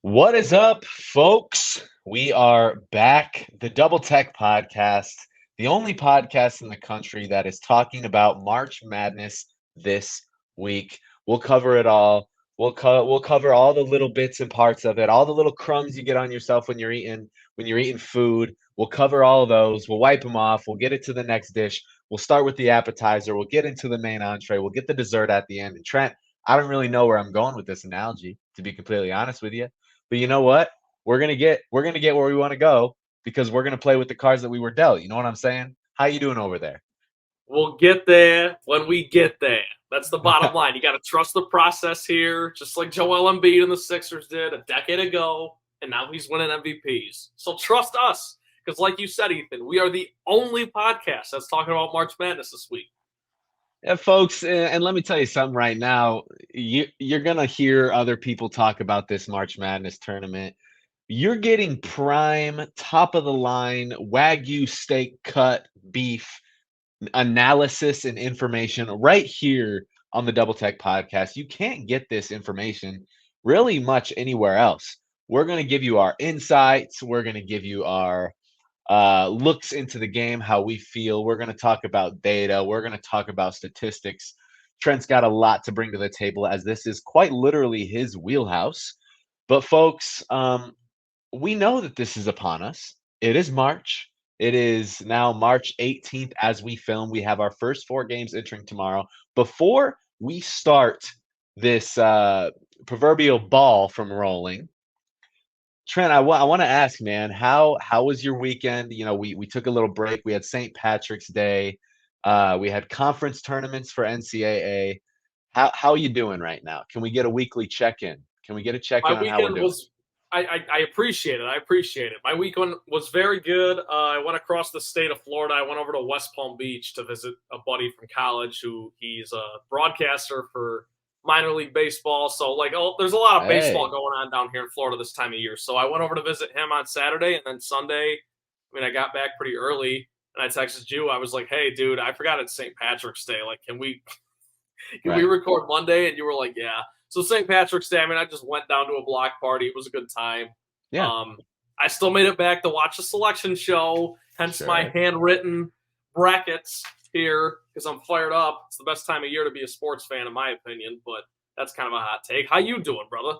What is up, folks? We are back, the Double Tech Podcast, the only podcast in the country that is talking about March Madness this week. We'll cover it all. We'll cover all the little bits and parts of it, all the little crumbs you get on yourself when you're eating food. We'll cover all of those. We'll wipe them off. We'll get it to the next dish. We'll start with the appetizer. We'll get into the main entree. We'll get the dessert at the end. And Trent, I don't really know where I'm going with this analogy, to be completely honest with you. But you know what? We're gonna get where we want to go because we're gonna play with the cards that we were dealt. You know what I'm saying? How you doing over there? We'll get there when we get there. That's the bottom line. You got to trust the process here, just like Joel Embiid and the Sixers did a decade ago, and now he's winning MVPs. So trust us, because like you said, Ethan, we are the only podcast that's talking about March Madness this week. Yeah, folks, and let me tell you something right now. You're gonna hear other people talk about this March Madness tournament. You're getting prime, top of the line Wagyu steak cut beef analysis and information right here on the Double Tech Podcast. You can't get this information really much anywhere else. We're going to give you our insights. We're going to give you our looks into the game, how we feel. We're going to talk about data. We're going to talk about statistics. Trent's got a lot to bring to the table as this is quite literally his wheelhouse. But, folks, we know that this is upon us. It is March. It is now March 18th as we film. We have our first four games entering tomorrow. Before we start this proverbial ball from rolling, Trent, I want to ask, man, how was your weekend? You know, we took a little break. We had St. Patrick's Day. We had conference tournaments for NCAA. How are you doing right now? Can we get a weekly check-in? Can we get a My check-in on how we're weekend doing? was, I appreciate it. I appreciate it. My weekend was very good. I went across the state of Florida. I went over to West Palm Beach to visit a buddy from college who he's a broadcaster for minor league baseball. So there's a lot of baseball Hey, going on down here in Florida this time of year. So I went over to visit him on Saturday, and then Sunday, I got back pretty early, and I texted you. I was like, "Hey, dude, I forgot it's St. Patrick's Day. Like, can we right. record Monday?" And you were like, "Yeah." So St. Patrick's Day, I just went down to a block party. It was a good time. Yeah, Um, I still made it back to watch the selection show, hence my sure. handwritten brackets here because I'm fired up. It's the best time of year to be a sports fan, in my opinion, but that's kind of a hot take. How you doing, brother?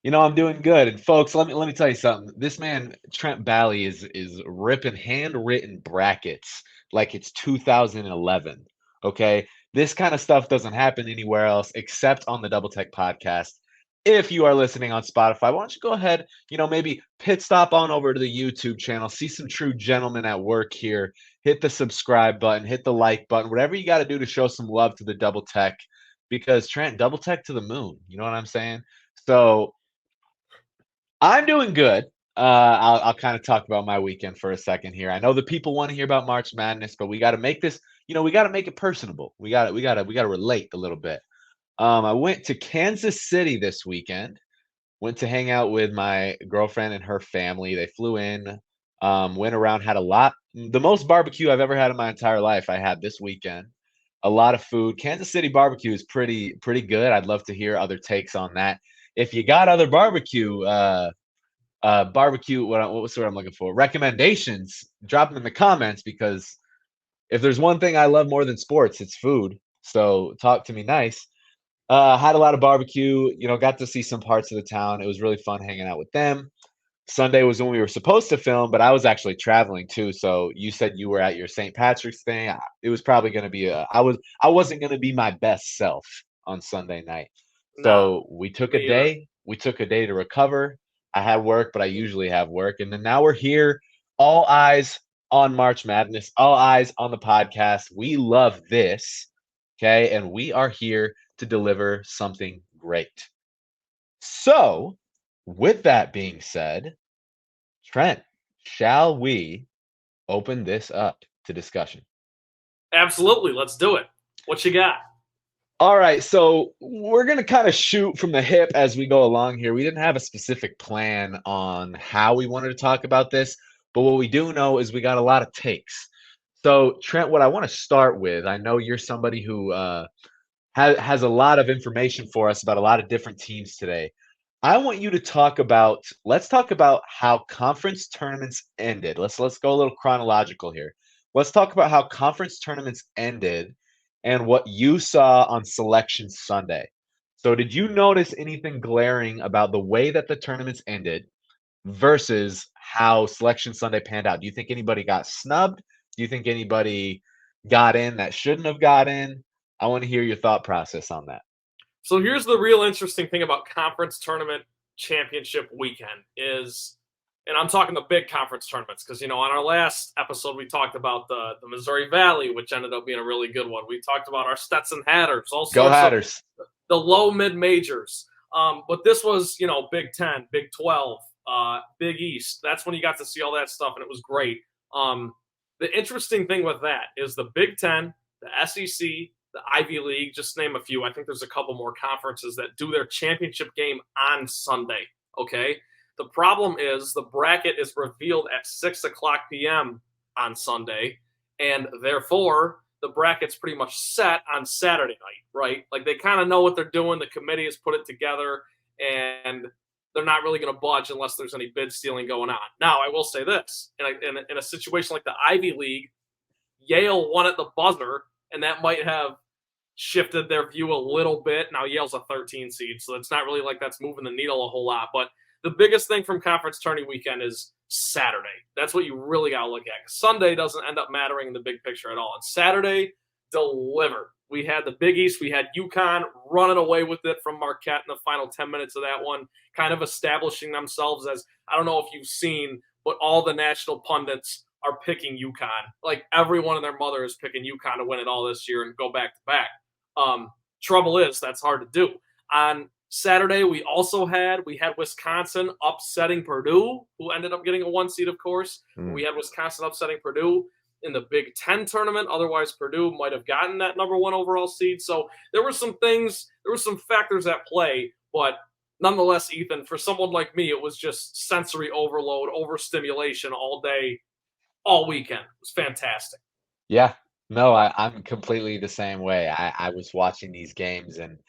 You know, I'm doing good. And folks, let me tell you something. This man, Trent Bally, is ripping handwritten brackets like it's 2011. Okay. This kind of stuff doesn't happen anywhere else except on the Double Tech podcast. If you are listening on Spotify, why don't you go ahead, maybe pit stop on over to the YouTube channel, see some true gentlemen at work here, hit the subscribe button, hit the like button, whatever you got to do to show some love to the Double Tech because Trent, Double Tech to the moon. You know what I'm saying? So, I'm doing good. I'll kind of talk about my weekend for a second here. I know the people want to hear about March Madness, but we got to make this, we got to make it personable. We got to relate a little bit. I went to Kansas City this weekend. Went to hang out with my girlfriend and her family. They flew in, went around, had the most barbecue I've ever had in my entire life. I had this weekend. A lot of food. Kansas City barbecue is pretty good. I'd love to hear other takes on that. If you got other barbecue, what was the word I'm looking for? Recommendations, drop them in the comments because if there's one thing I love more than sports, it's food. So talk to me nice. Had a lot of barbecue, got to see some parts of the town. It was really fun hanging out with them. Sunday was when we were supposed to film, but I was actually traveling too. So you said you were at your St. Patrick's thing. It was probably going to be I wasn't going to be my best self on Sunday night. Nah, So we took a me either. day. We took a day to recover. I had work, but I usually have work. And then now we're here, all eyes on March Madness, all eyes on the podcast. We love this. Okay. And we are here to deliver something great. So, with that being said, Trent, shall we open this up to discussion? Absolutely. Let's do it. What you got? All right, so we're going to kind of shoot from the hip as we go along here. We didn't have a specific plan on how we wanted to talk about this, but what we do know is we got a lot of takes. So, Trent, what I want to start with, I know you're somebody who has a lot of information for us about a lot of different teams today. I want you to talk about let's talk about how conference tournaments ended. Let's go a little chronological here. Let's talk about how conference tournaments ended and what you saw on Selection Sunday. So did you notice anything glaring about the way that the tournaments ended versus how Selection Sunday panned out? Do you think anybody got snubbed? Do you think anybody got in that shouldn't have got in? I want to hear your thought process on that. So here's the real interesting thing about conference tournament championship weekend is, and I'm talking the big conference tournaments because on our last episode we talked about the Missouri Valley, which ended up being a really good one. We talked about our Stetson Hatters, all Go sorts of Hatters. the low mid majors. But this was Big 10, Big 12, Big East. That's when you got to see all that stuff, and it was great. The interesting thing with that is the Big 10, the SEC, the Ivy League, just name a few. I think there's a couple more conferences that do their championship game on Sunday. Okay. The problem is the bracket is revealed at 6:00 p.m. on Sunday, and therefore the bracket's pretty much set on Saturday night, right? Like they kind of know what they're doing. The committee has put it together, and they're not really going to budge unless there's any bid stealing going on. Now, I will say this: in a situation like the Ivy League, Yale won at the buzzer, and that might have shifted their view a little bit. Now Yale's a 13 seed, so it's not really like that's moving the needle a whole lot. But the biggest thing from conference tourney weekend is Saturday. That's what you really got to look at. Sunday doesn't end up mattering in the big picture at all. And Saturday delivered. We had the Big East. We had UConn running away with it from Marquette in the final 10 minutes of that one, kind of establishing themselves as, I don't know if you've seen, but all the national pundits are picking UConn. Like everyone and their mother is picking UConn to win it all this year and go back to back. Trouble is that's hard to do. On Saturday, we had Wisconsin upsetting Purdue, who ended up getting a 1 seed, of course. We had Wisconsin upsetting Purdue in the Big Ten tournament. Otherwise, Purdue might have gotten that number 1 overall seed. So there were some factors at play, but nonetheless, Ethan, for someone like me, it was just sensory overload, overstimulation all day, all weekend. It was fantastic. Yeah. No, I'm completely the same way. I was watching these games and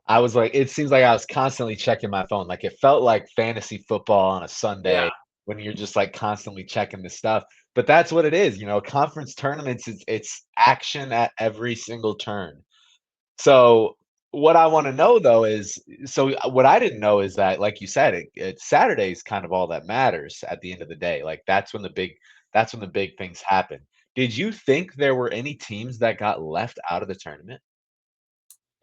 I was like, it seems like I was constantly checking my phone. Like it felt like fantasy football on a Sunday Yeah. when you're just like constantly checking the stuff. But that's what it is, conference tournaments, it's action at every single turn. So what I want to know though is, what I didn't know is that, like you said, it's Saturday's kind of all that matters at the end of the day. Like that's when the big things happen. Did you think there were any teams that got left out of the tournament?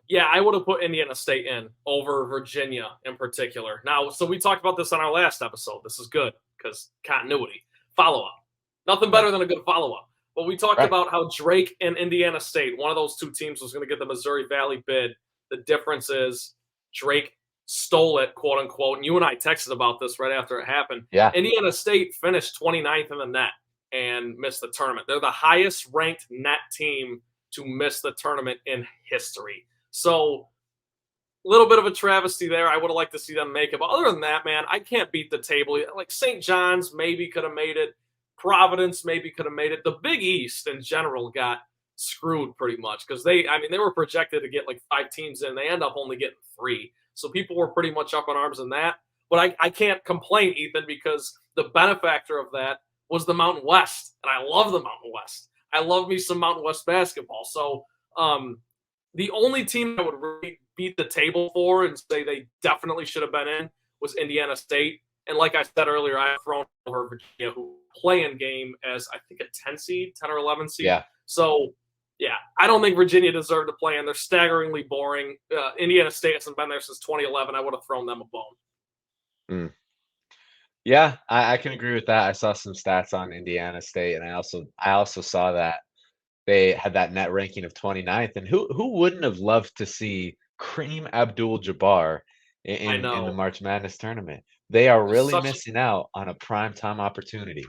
Yeah, I would have put Indiana State in over Virginia in particular. Now, so we talked about this on our last episode. This is good because continuity. Follow up. Nothing better than a good follow up. But we talked Right. about how Drake and Indiana State, one of those two teams, was going to get the Missouri Valley bid. The difference is Drake stole it, quote unquote. And you and I texted about this right after it happened. Yeah. Indiana State finished 29th in the net and missed the tournament. They're the highest ranked net team to miss the tournament in history. So, a little bit of a travesty there. I would have liked to see them make it. But other than that, man, I can't beat the table. Like St. John's maybe could have made it. Providence maybe could have made it. The Big East in general got screwed pretty much because they were projected to get like 5 teams in. They end up only getting 3. So people were pretty much up in arms in that. But I can't complain, Ethan, because the benefactor of that was the Mountain West. And I love the Mountain West. I love me some Mountain West basketball. So, the only team I would really beat the table for and say they definitely should have been in was Indiana State. And like I said earlier, I have thrown over Virginia, who play in game as I think a 10 seed, 10 or 11 seed. Yeah. So, yeah, I don't think Virginia deserved to play in. They're staggeringly boring. Indiana State hasn't been there since 2011. I would have thrown them a bone. Yeah, I can agree with that. I saw some stats on Indiana State, and I also saw that they had that net ranking of 29th. And who wouldn't have loved to see Kareem Abdul-Jabbar I in the know. March Madness tournament? They are really Such missing out on a prime time opportunity.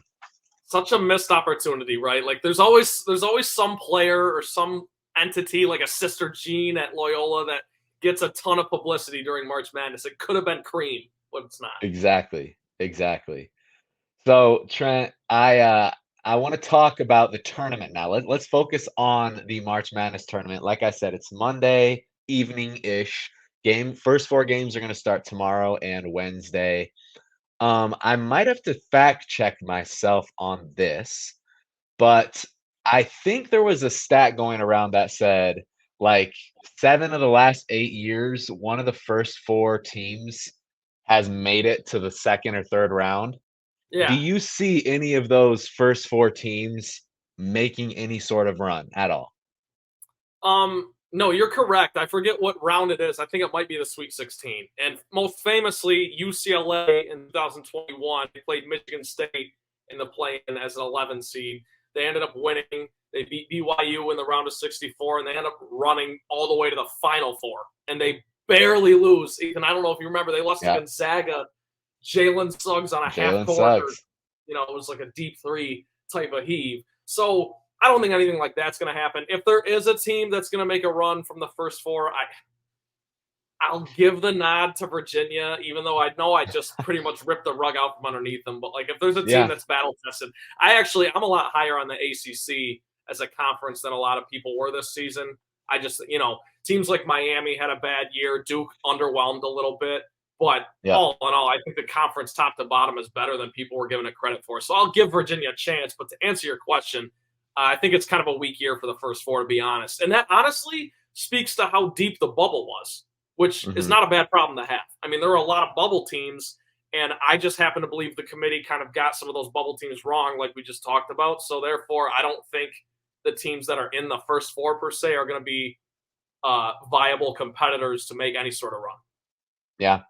such a missed opportunity, right? Like there's always some player or some entity like a Sister Jean at Loyola that gets a ton of publicity during March Madness. It could have been Cream, but it's not. Exactly. Exactly. So Trent, I want to talk about the tournament now. Let's focus on the March Madness tournament. Like I said, it's Monday evening ish. First four games are going to start tomorrow and Wednesday. I might have to fact check myself on this, but I think there was a stat going around that said like 7 of the last 8 years, one of the first four teams has made it to the second or third round. Do Yeah. you see any of those first four teams making any sort of run at all? No, you're correct. I forget what round it is. I think it might be the Sweet 16. And most famously, UCLA in 2021 they played Michigan State in the play-in as an 11 seed. They ended up winning. They beat BYU in the round of 64, and they ended up running all the way to the Final Four. And they barely lose. Ethan, I don't know if you remember, they lost to Yeah, Gonzaga. Jalen Suggs on a Jalen half-court, or, Suggs. it was like a deep three type of heave. So I don't think anything like that's going to happen. If there is a team that's going to make a run from the first four, I'll give the nod to Virginia, even though I know I just pretty much ripped the rug out from underneath them. But like, if there's a team Yeah, that's battle tested, I'm a lot higher on the ACC as a conference than a lot of people were this season. I just, teams like Miami had a bad year. Duke underwhelmed a little bit. But yeah, all in all, I think the conference top to bottom is better than people were giving it credit for. So I'll give Virginia a chance. But to answer your question, I think it's kind of a weak year for the first four, to be honest. And that honestly speaks to how deep the bubble was, which is hmm not a bad problem to have. I mean, there are a lot of bubble teams, and I just happen to believe the committee kind of got some of those bubble teams wrong, like we just talked about. So therefore, I don't think the teams that are in the first four per se are going to be viable competitors to make any sort of run. yeah.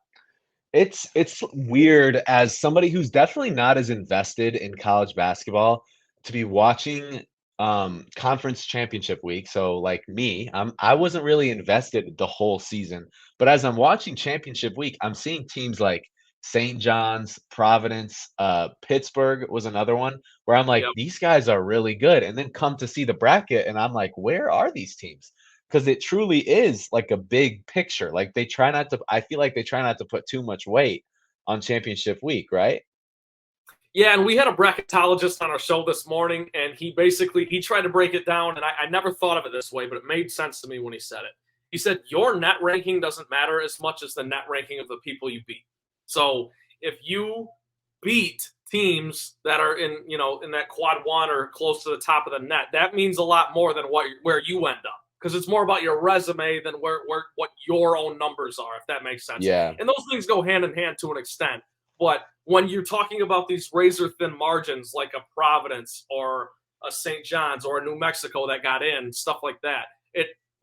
It's weird as somebody who's definitely not as invested in college basketball to be watching conference championship week. So like me, I wasn't really invested the whole season, but as I'm watching championship week, I'm seeing teams like St. John's, Providence, Pittsburgh was another one where I'm like, Yep. these guys are really good. And then come to see the bracket, and I'm like, where are these teams? Because it truly is like a big picture. Like they try not to, I feel like they try not to put too much weight on championship week, right? Yeah, and we had a bracketologist on our show this morning, and he tried to break it down, and I never thought of it this way, but it made sense to me when he said it. He said your net ranking doesn't matter as much as the net ranking of the people you beat. So if you beat teams that are in that quad one or close to the top of the net, that means a lot more than where you end up, because it's more about your resume than where what your own numbers are, if that makes sense. Yeah. And those things go hand in hand to an extent. But when you're talking about these razor thin margins like a Providence or a St. John's or a New Mexico that got in, stuff like that,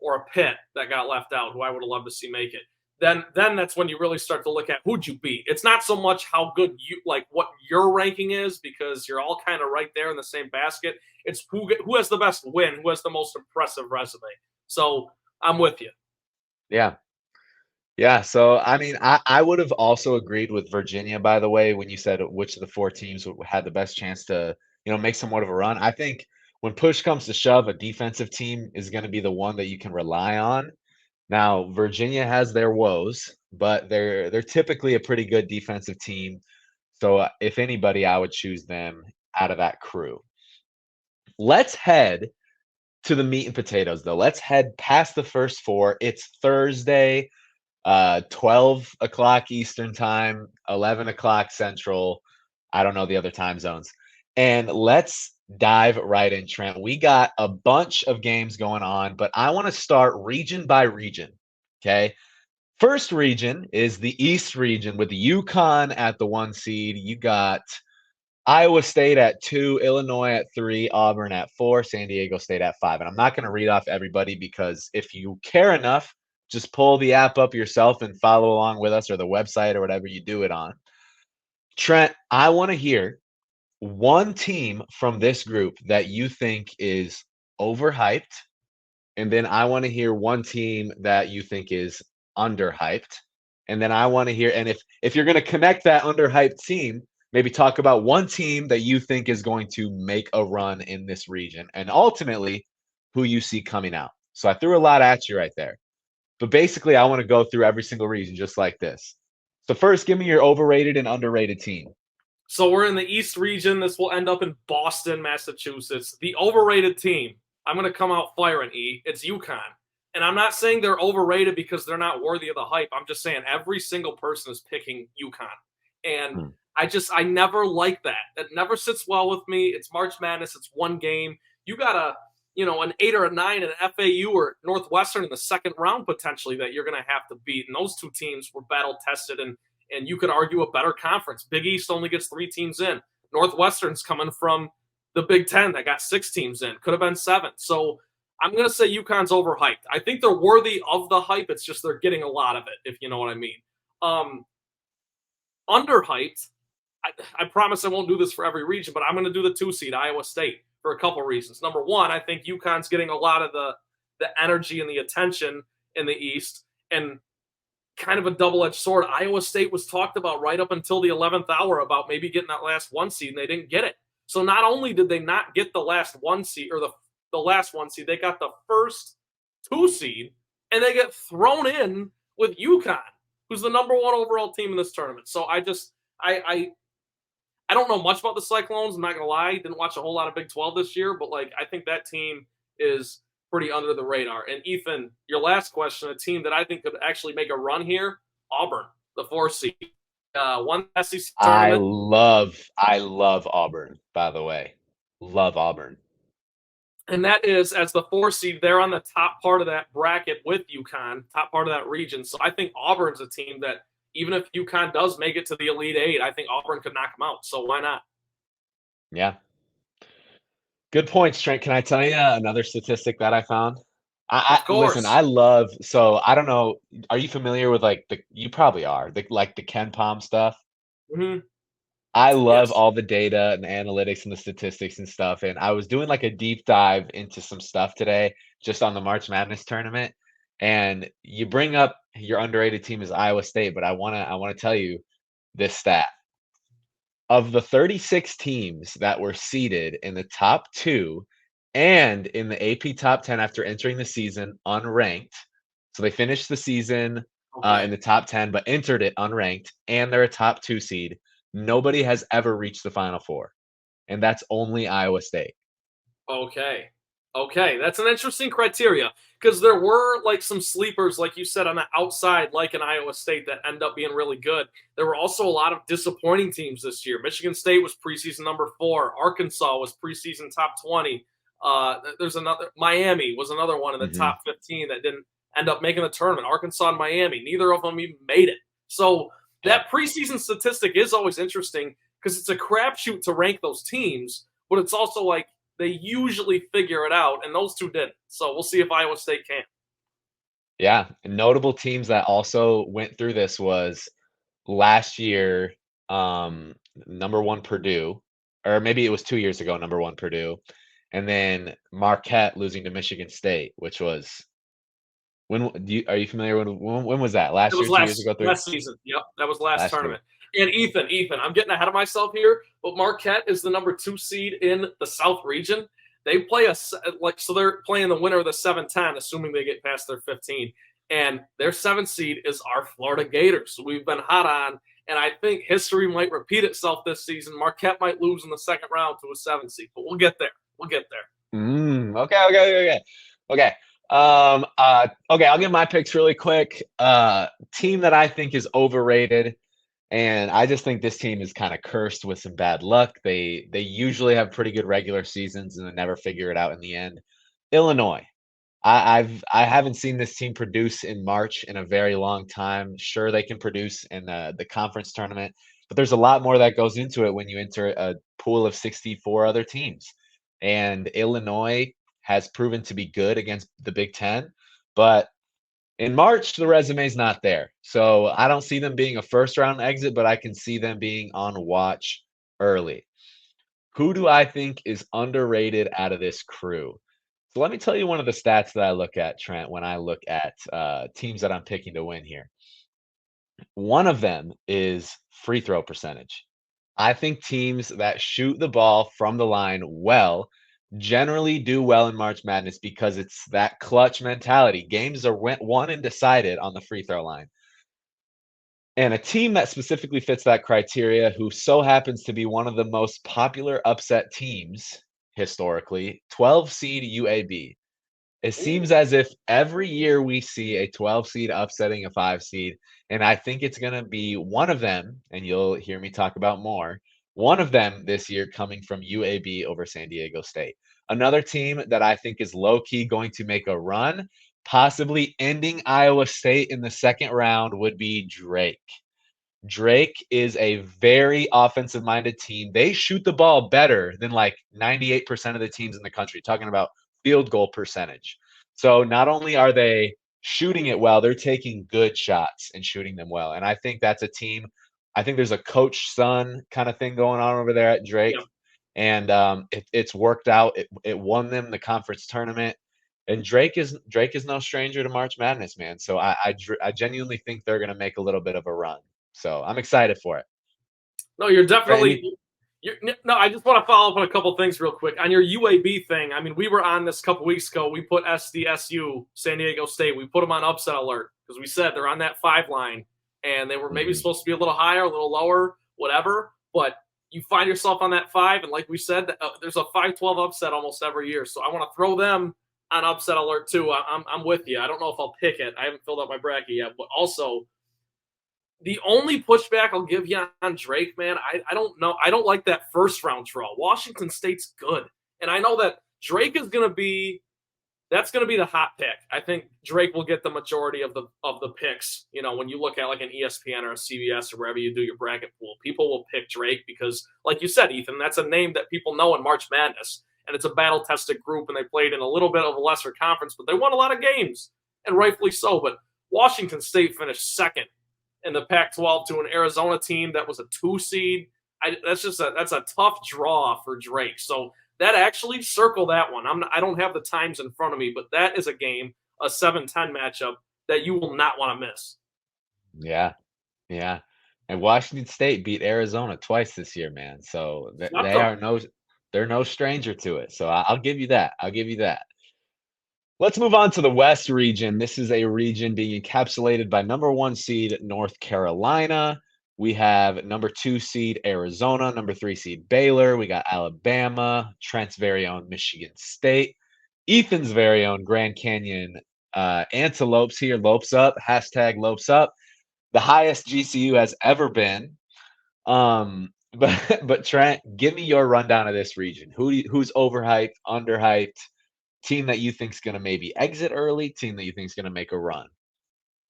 or a Pitt that got left out, who I would have loved to see make it, then that's when you really start to look at who'd you beat. It's not so much how good what your ranking is, because you're all kind of right there in the same basket. It's who has the best win, who has the most impressive resume. So I'm with you. Yeah. Yeah. So, I mean, I would have also agreed with Virginia, by the way, when you said which of the four teams had the best chance to, make somewhat of a run. I think when push comes to shove, a defensive team is going to be the one that you can rely on. Now, Virginia has their woes, but they're typically a pretty good defensive team. So, if anybody, I would choose them out of that crew. Let's head to the meat and potatoes, though. Let's head past the first four. It's Thursday, 12 o'clock Eastern time, 11 o'clock Central. I don't know the other time zones. And let's dive right in, Trent. We got a bunch of games going on, but I want to start region by region. Okay. First region is the East region with the UConn at the 1 seed. You got Iowa State at 2, Illinois at 3, Auburn at 4, San Diego State at 5. And I'm not going to read off everybody because if you care enough, just pull the app up yourself and follow along with us, or the website or whatever you do it on. Trent, I want to hear one team from this group that you think is overhyped. And then I want to hear one team that you think is underhyped. And then I want to hear, and if you're going to connect that underhyped team, maybe talk about one team that you think is going to make a run in this region, and ultimately who you see coming out. So I threw a lot at you right there. But basically, I want to go through every single region just like this. So first, give me your overrated and underrated team. So we're in the East region. This will end up in Boston, Massachusetts. The overrated team. I'm going to come out firing, E. It's UConn. And I'm not saying they're overrated because they're not worthy of the hype. I'm just saying every single person is picking UConn. And Hmm. I never like that. That never sits well with me. It's March Madness. It's one game. You got an 8 or a 9 in FAU or Northwestern in the second round potentially that you're going to have to beat. And those two teams were battle tested and you could argue a better conference. Big East only gets 3 teams in. Northwestern's coming from the Big Ten that got 6 teams in. Could have been 7. So I'm going to say UConn's overhyped. I think they're worthy of the hype. It's just they're getting a lot of it, if you know what I mean. Underhyped, I promise I won't do this for every region, but I'm going to do the 2 seed, Iowa State, for a couple reasons. Number one, I think UConn's getting a lot of the energy and the attention in the East, and kind of a double-edged sword. Iowa State was talked about right up until the 11th hour about maybe getting that last 1 seed, and they didn't get it. So not only did they not get the last 1 seed, or the last 1 seed, they got the first 2 seed, and they get thrown in with UConn, who's the number 1 overall team in this tournament. So I don't know much about the Cyclones. I'm not gonna lie. Didn't watch a whole lot of Big 12 this year, but I think that team is pretty under the radar. And Ethan, your last question, a team that I think could actually make a run here, Auburn, the 4 seed. One SEC tournament. I love Auburn, by the way. Love Auburn. And that is, as the 4 seed, they're on the top part of that bracket with UConn, top part of that region. So I think Auburn's a team that, even if UConn does make it to the Elite 8, I think Auburn could knock them out. So why not? Yeah. Good points, Trent. Can I tell you another statistic that I found? Of Listen, course. I don't know. Are you familiar with you probably are, the Ken Palm stuff? Mm-hmm. I love Yes. all the data and the analytics and the statistics and stuff. And I was doing like a deep dive into some stuff today just on the March Madness tournament. And you bring up your underrated team is Iowa State, but I wanna tell you this stat. Of the 36 teams that were seeded in the top 2 and in the AP top 10 after entering the season unranked, so they finished the season in Okay. the top 10 but entered it unranked, and they're a top 2 seed, nobody has ever reached the Final Four, and that's only Iowa State. Okay. Okay. That's an interesting criteria because there were some sleepers, like you said, on the outside, like in Iowa State, that end up being really good. There were also a lot of disappointing teams this year. Michigan State was preseason number 4. Arkansas was preseason top 20. There's another. Miami was another one in the Mhm. top 15 that didn't end up making the tournament. Arkansas and Miami, neither of them even made it. So Yeah. that preseason statistic is always interesting because it's a crapshoot to rank those teams, but it's also they usually figure it out, and those two didn't. So we'll see if Iowa State can. Yeah, and notable teams that also went through this was last year, number 1 Purdue, or maybe it was 2 years ago, number 1 Purdue, and then Marquette losing to Michigan State, which was are you familiar when was that? It Last was year, 2 years last ago, 3 last season. Yep, that was last last year. tournament. And Ethan, I'm getting ahead of myself here, but Marquette is the number 2 seed in the South region. They play so they're playing the winner of the 7-10, assuming they get past their 15. And their 7th seed is our Florida Gators, who we've been hot on. And I think history might repeat itself this season. Marquette might lose in the second round to a 7th seed, but we'll get there. We'll get there. Okay. Okay, I'll get my picks really quick. Team that I think is overrated, and I just think this team is kind of cursed with some bad luck. They usually have pretty good regular seasons and they never figure it out in the end. Illinois. I haven't seen this team produce in March in a very long time. Sure, they can produce in the conference tournament, but there's a lot more that goes into it when you enter a pool of 64 other teams. And Illinois has proven to be good against the Big Ten, but in March, the resume's not there. So I don't see them being a first round exit, but I can see them being on watch early. Who do I think is underrated out of this crew? So let me tell you one of the stats that I look at, Trent, when I look at teams that I'm picking to win here. One of them is free throw percentage. I think teams that shoot the ball from the line well generally do well in March Madness because it's that clutch mentality. Games are won and decided on the free throw line. And a team that specifically fits that criteria, who so happens to be one of the most popular upset teams historically, 12 seed UAB. It Ooh. seems as if every year we see a 12 seed upsetting a 5 seed, and I think it's going to be one of them, and you'll hear me talk about more. One of them this year coming from UAB over San Diego State. Another team that I think is low key going to make a run, possibly ending Iowa State in the second round, would be Drake. Drake is a very offensive minded team. They shoot the ball better than like 98% of the teams in the country, talking about field goal percentage. So not only are they shooting it well, they're taking good shots and shooting them well. And I think that's a team. I think there's a coach son kind of thing going on over there at Drake. Yeah. And it's worked out. It won them the conference tournament. And Drake is no stranger to March Madness, man. So I genuinely think they're going to make a little bit of a run. So I'm excited for it. No, you're Any, definitely. No, I just want to follow up on a couple things real quick on your UAB thing. I mean, we were on this a couple weeks ago. We put SDSU, San Diego State. We put them on upset alert because we said they're on that 5 line, and they were maybe supposed to be a little higher, a little lower, whatever. But you find yourself on that 5, and like we said, there's a 5-12 upset almost every year. So I want to throw them on upset alert too. I'm with you. I don't know if I'll pick it. I haven't filled out my bracket yet, but also the only pushback I'll give you on Drake, man, I don't know. I don't like that first round draw. Washington State's good. And I know that Drake is going to be that's going to be the hot pick. I think Drake will get the majority of the picks. You know, when you look at like an ESPN or a CBS or wherever you do your bracket pool, people will pick Drake because, like you said, Ethan, that's a name that people know in March Madness, and it's a battle-tested group, and they played in a little bit of a lesser conference, but they won a lot of games, and rightfully so. But Washington State finished second in the Pac-12 to an Arizona team that was a 2 seed. That's a tough draw for Drake. So that actually circle that one. I don't have the times in front of me, but that is a game, a 7-10 matchup that you will not want to miss. yeah, yeah. And Washington State beat Arizona twice this year, man. So Swept them. they're no stranger to it. So I'll give you that. I'll give you that. Let's move on to the West region. This is a region being encapsulated by number 1 seed North Carolina. We have number 2 seed Arizona, number 3 seed Baylor. We got Alabama, Trent's very own Michigan State, Ethan's very own Grand Canyon Antelopes here. Lopes up, hashtag Lopes up. The highest GCU has ever been. But Trent, give me your rundown of this region. Who's overhyped, underhyped? Team that you think is going to maybe exit early, team that you think is going to make a run.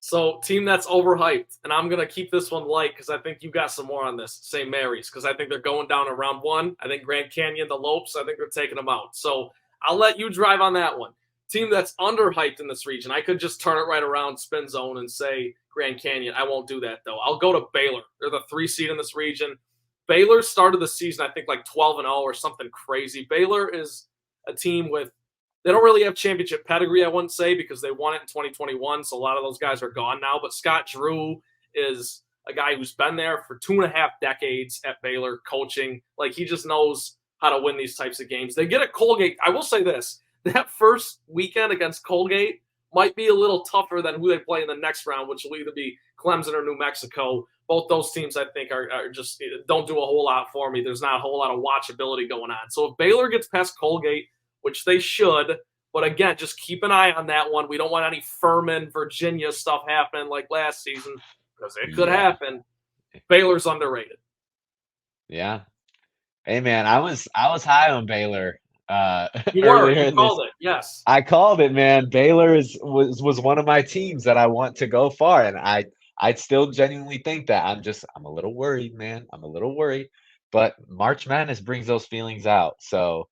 So, team that's overhyped, and I'm going to keep this one light because I think you got some more on this. St. Mary's, because I think they're going down in round 1. I think Grand Canyon, the Lopes, I think they're taking them out. So, I'll let you drive on that one. Team that's underhyped in this region, I could just turn it right around, spin zone, and say Grand Canyon. I won't do that, though. I'll go to Baylor. They're the 3 seed in this region. Baylor started the season, I think, like 12-0 or something crazy. Baylor is a team with they don't really have championship pedigree, I wouldn't say, because they won it in 2021. So a lot of those guys are gone now. But Scott Drew is a guy who's been there for 2.5 decades at Baylor coaching. Like, he just knows how to win these types of games. They get at Colgate. I will say this. That first weekend against Colgate might be a little tougher than who they play in the next round, which will either be Clemson or New Mexico. Both those teams, I think, are just don't do a whole lot for me. There's not a whole lot of watchability going on. So if Baylor gets past Colgate, which they should. But again, just keep an eye on that one. We don't want any Furman, Virginia stuff happening like last season because it could happen. Baylor's underrated. Yeah. Hey man, I was high on Baylor. You were. You called it. Yes. I called it, man. Baylor was one of my teams that I want to go far, and I still genuinely think that. I'm a little worried, man. I'm a little worried, but March Madness brings those feelings out. So.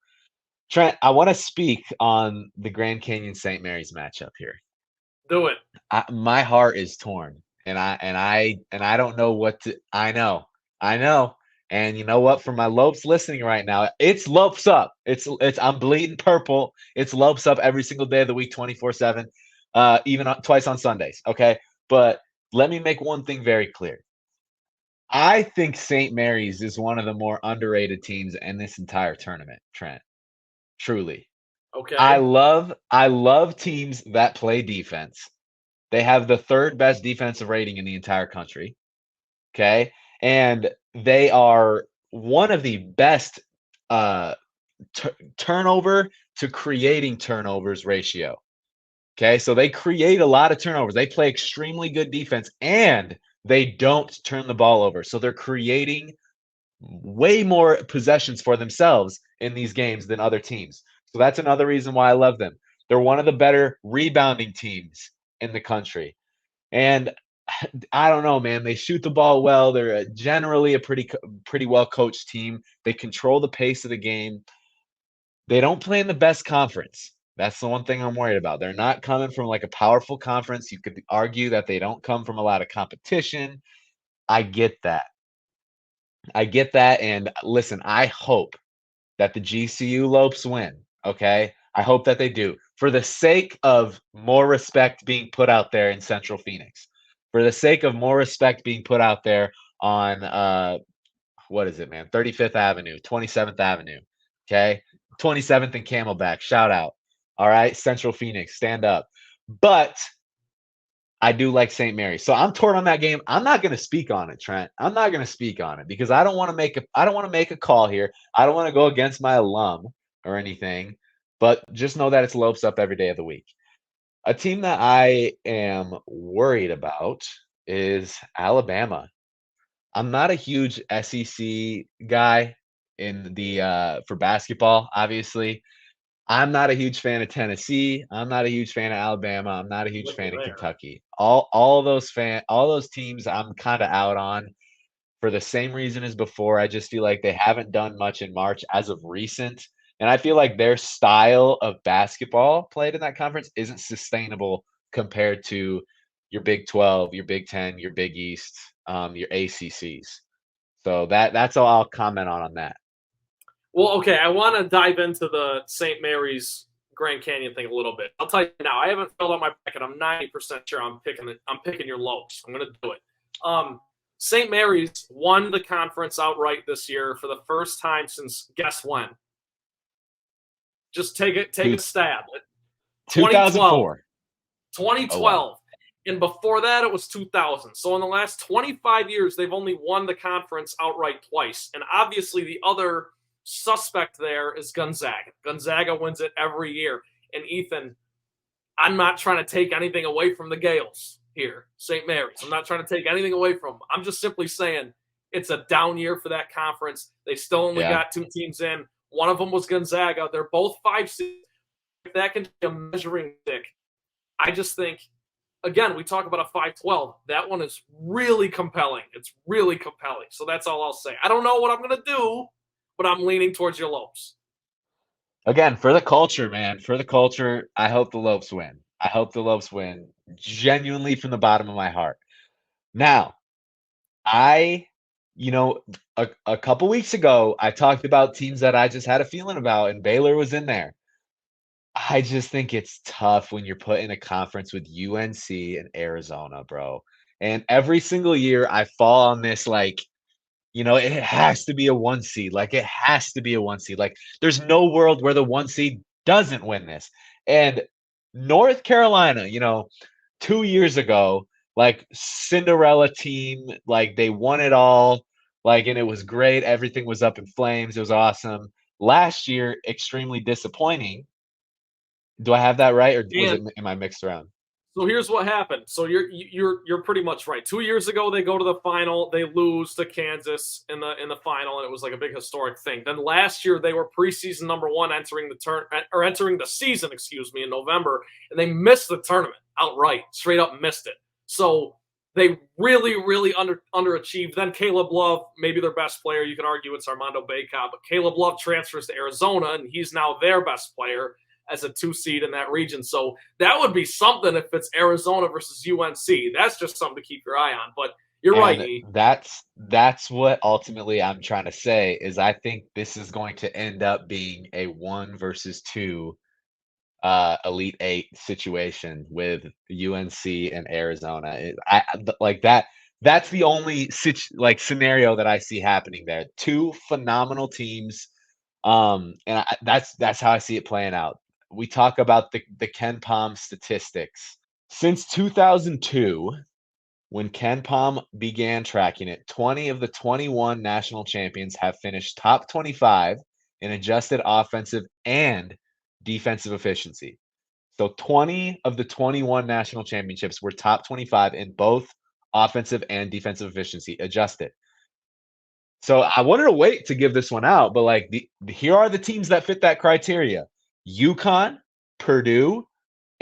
Trent, I want to speak on the Grand Canyon St. Mary's matchup here. Do it. My heart is torn, and I don't know what to. I know, and you know what? For my Lopes listening right now, it's Lopes up. It's I'm bleeding purple. It's Lopes up every single day of the week, 24/7, even twice on Sundays. Okay, but let me make one thing very clear. I think St. Mary's is one of the more underrated teams in this entire tournament, Trent. Truly. Okay. I love teams that play defense. They have the 3rd best defensive rating in the entire country. Okay? And they are one of the best turnover to creating turnovers ratio. Okay, so they create a lot of turnovers. They play extremely good defense and they don't turn the ball over. So they're creating way more possessions for themselves in these games than other teams. So that's another reason why I love them. They're one of the better rebounding teams in the country. And I don't know, man. They shoot the ball well. They're generally a pretty well coached team. They control the pace of the game. They don't play in the best conference. That's the one thing I'm worried about. They're not coming from like a powerful conference. You could argue that they don't come from a lot of competition. I get that. I get that. And listen, I hope that the GCU Lopes win. Okay. I hope that they do for the sake of more respect being put out there in Central Phoenix, for the sake of more respect being put out there on what is it, man? 35th Avenue, 27th Avenue. Okay. 27th and Camelback. Shout out. All right. Central Phoenix, stand up. But I do like St. Mary's. So I'm torn on that game. I'm not going to speak on it, Trent. I'm not going to speak on it because I don't want to make a call here. I don't want to go against my alum or anything, but just know that it's Lopes up every day of the week. A team that I am worried about is Alabama. I'm not a huge SEC guy in the for basketball, obviously. I'm not a huge fan of Tennessee. I'm not a huge fan of Alabama. I'm not a huge Looking fan of there. Kentucky. All those teams I'm kind of out on for the same reason as before. I just feel like they haven't done much in March as of recent. And I feel like their style of basketball played in that conference isn't sustainable compared to your Big 12, your Big 10, your Big East, your ACCs. So that's all I'll comment on that. Well, okay, I want to dive into the St. Mary's Grand Canyon thing a little bit. I'll tell you now, I haven't filled out my bracket. I'm 90% sure I'm picking your Lopes. I'm going to do it. St. Mary's won the conference outright this year for the first time since guess when? Just take a stab. 2004. 2012. Oh, wow. And before that, it was 2000. So in the last 25 years, they've only won the conference outright twice. And obviously, the other suspect there is Gonzaga. Gonzaga wins it every year. And Ethan, I'm not trying to take anything away from the Gales here, St. Mary's. I'm not trying to take anything away from them. I'm just simply saying it's a down year for that conference. They still only got two teams in. One of them was Gonzaga. They're both 5 seeds. If that can be a measuring stick, I just think, again, we talk about a 5-12. That one is really compelling. It's really compelling. So that's all I'll say. I don't know what I'm going to do, but I'm leaning towards your Lopes. Again, for the culture, man, for the culture, I hope the Lopes win. I hope the Lopes win genuinely from the bottom of my heart. Now, a couple weeks ago, I talked about teams that I just had a feeling about, and Baylor was in there. I just think it's tough when you're put in a conference with UNC and Arizona, bro. And every single year I fall on this like, it has to be a 1 seed. Like it has to be a 1 seed. Like there's no world where the 1 seed doesn't win this. And North Carolina, 2 years ago, like Cinderella team, like they won it all, like and it was great. Everything was up in flames. It was awesome. Last year, extremely disappointing. Do I have that right, or am I mixed around? So here's what happened. So you're pretty much right. 2 years ago, they go to the final, they lose to Kansas in the final, and it was like a big historic thing. Then last year, they were preseason #1 entering the season, in November, and they missed the tournament outright, straight up missed it. So they really, really underachieved. Then Caleb Love, maybe their best player. You can argue it's Armando Bacot, but Caleb Love transfers to Arizona, and he's now their best player as a 2 seed in that region. So that would be something if it's Arizona versus UNC. That's just something to keep your eye on. But you're right, E. That's what ultimately I'm trying to say is I think this is going to end up being a 1 versus 2 Elite 8 situation with UNC and Arizona. That's the only scenario that I see happening there. 2 phenomenal teams. That's how I see it playing out. We talk about the KenPom statistics. Since 2002, when KenPom began tracking it, 20 of the 21 national champions have finished top 25 in adjusted offensive and defensive efficiency. So 20 of the 21 national championships were top 25 in both offensive and defensive efficiency adjusted. So I wanted to wait to give this one out, but like here are the teams that fit that criteria: UConn, Purdue,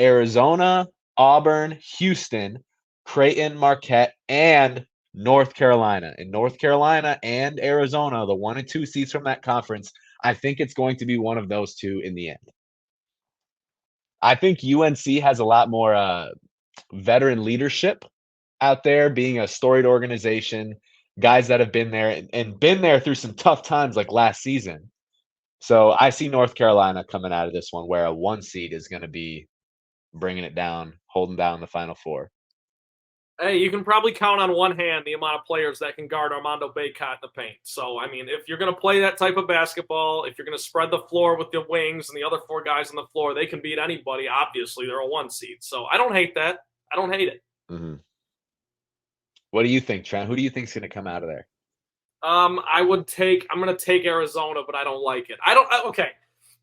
Arizona, Auburn, Houston, Creighton, Marquette, and North Carolina. And North Carolina and Arizona, the 1 and 2 seeds from that conference, I think it's going to be one of those two in the end. I think UNC has a lot more veteran leadership out there, being a storied organization, guys that have been there and been there through some tough times like last season. So I see North Carolina coming out of this one where a 1 seed is going to be bringing it down, holding down the Final Four. Hey, you can probably count on one hand the amount of players that can guard Armando Bacot in the paint. So, I mean, if you're going to play that type of basketball, if you're going to spread the floor with the wings and the other 4 guys on the floor, they can beat anybody. Obviously, they're a 1 seed. So I don't hate that. I don't hate it. Mm-hmm. What do you think, Trent? Who do you think is going to come out of there? I'm going to take Arizona, but I don't like it. Okay.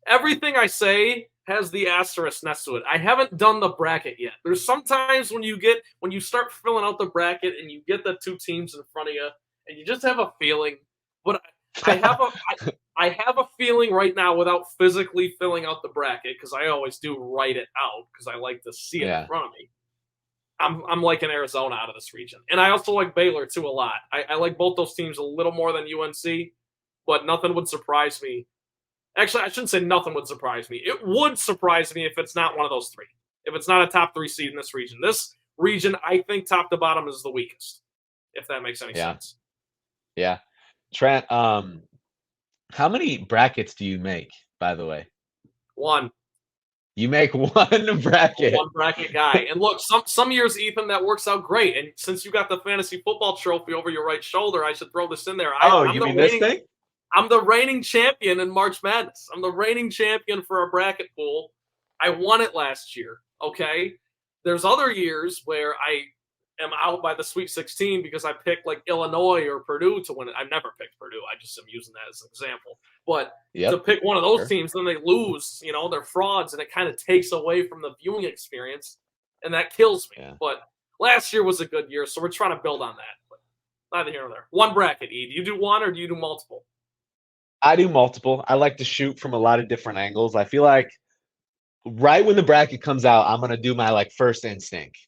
Everything I say has the asterisk next to it. I haven't done the bracket yet. There's sometimes when you start filling out the bracket and you get the 2 teams in front of you and you just have a feeling, but I have a feeling right now without physically filling out the bracket, because I always do write it out because I like to see it in front of me. I'm liking Arizona out of this region. And I also like Baylor too a lot. I like both those teams a little more than UNC, but nothing would surprise me. Actually, I shouldn't say nothing would surprise me. It would surprise me if it's not one of those 3. If it's not a top 3 seed in this region. This region, I think top to bottom is the weakest, if that makes any sense. Yeah. Trent, how many brackets do you make, by the way? 1. You make 1 bracket. 1 bracket guy. And look, some years, Ethan, that works out great. And since you got the fantasy football trophy over your right shoulder, I should throw this in there. You mean this thing? I'm the reigning champion in March Madness. I'm the reigning champion for a bracket pool. I won it last year, okay? There's other years where I am out by the Sweet 16 because I picked like Illinois or Purdue to win it. I've never picked Purdue. I just am using that as an example. But to pick one of those teams, then they lose. They're frauds, and it kind of takes away from the viewing experience, and that kills me. Yeah. But last year was a good year, so we're trying to build on that. But neither here nor there. 1 bracket, E. Do you do 1 or do you do multiple? I do multiple. I like to shoot from a lot of different angles. I feel like right when the bracket comes out, I'm going to do my like first instinct.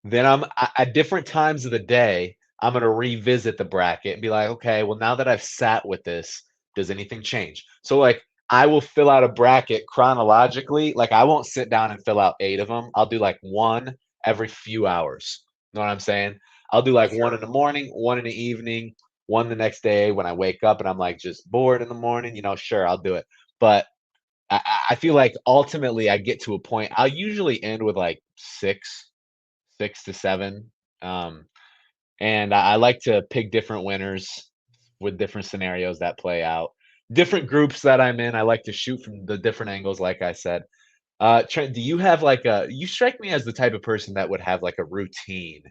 Then I'm at different times of the day, I'm going to revisit the bracket and be like, okay, well, now that I've sat with this, does anything change? So like I will fill out a bracket chronologically. Like I won't sit down and fill out 8 of them. I'll do like 1 every few hours. You know what I'm saying? I'll do like 1 in the morning, 1 in the evening, 1 the next day when I wake up and I'm like just bored in the morning, sure, I'll do it. But I feel like ultimately I get to a point, I'll usually end with like 6 to 7. And I like to pick different winners with different scenarios that play out. Different groups that I'm in, I like to shoot from the different angles, like I said. Trent, do you have you strike me as the type of person that would have like a routine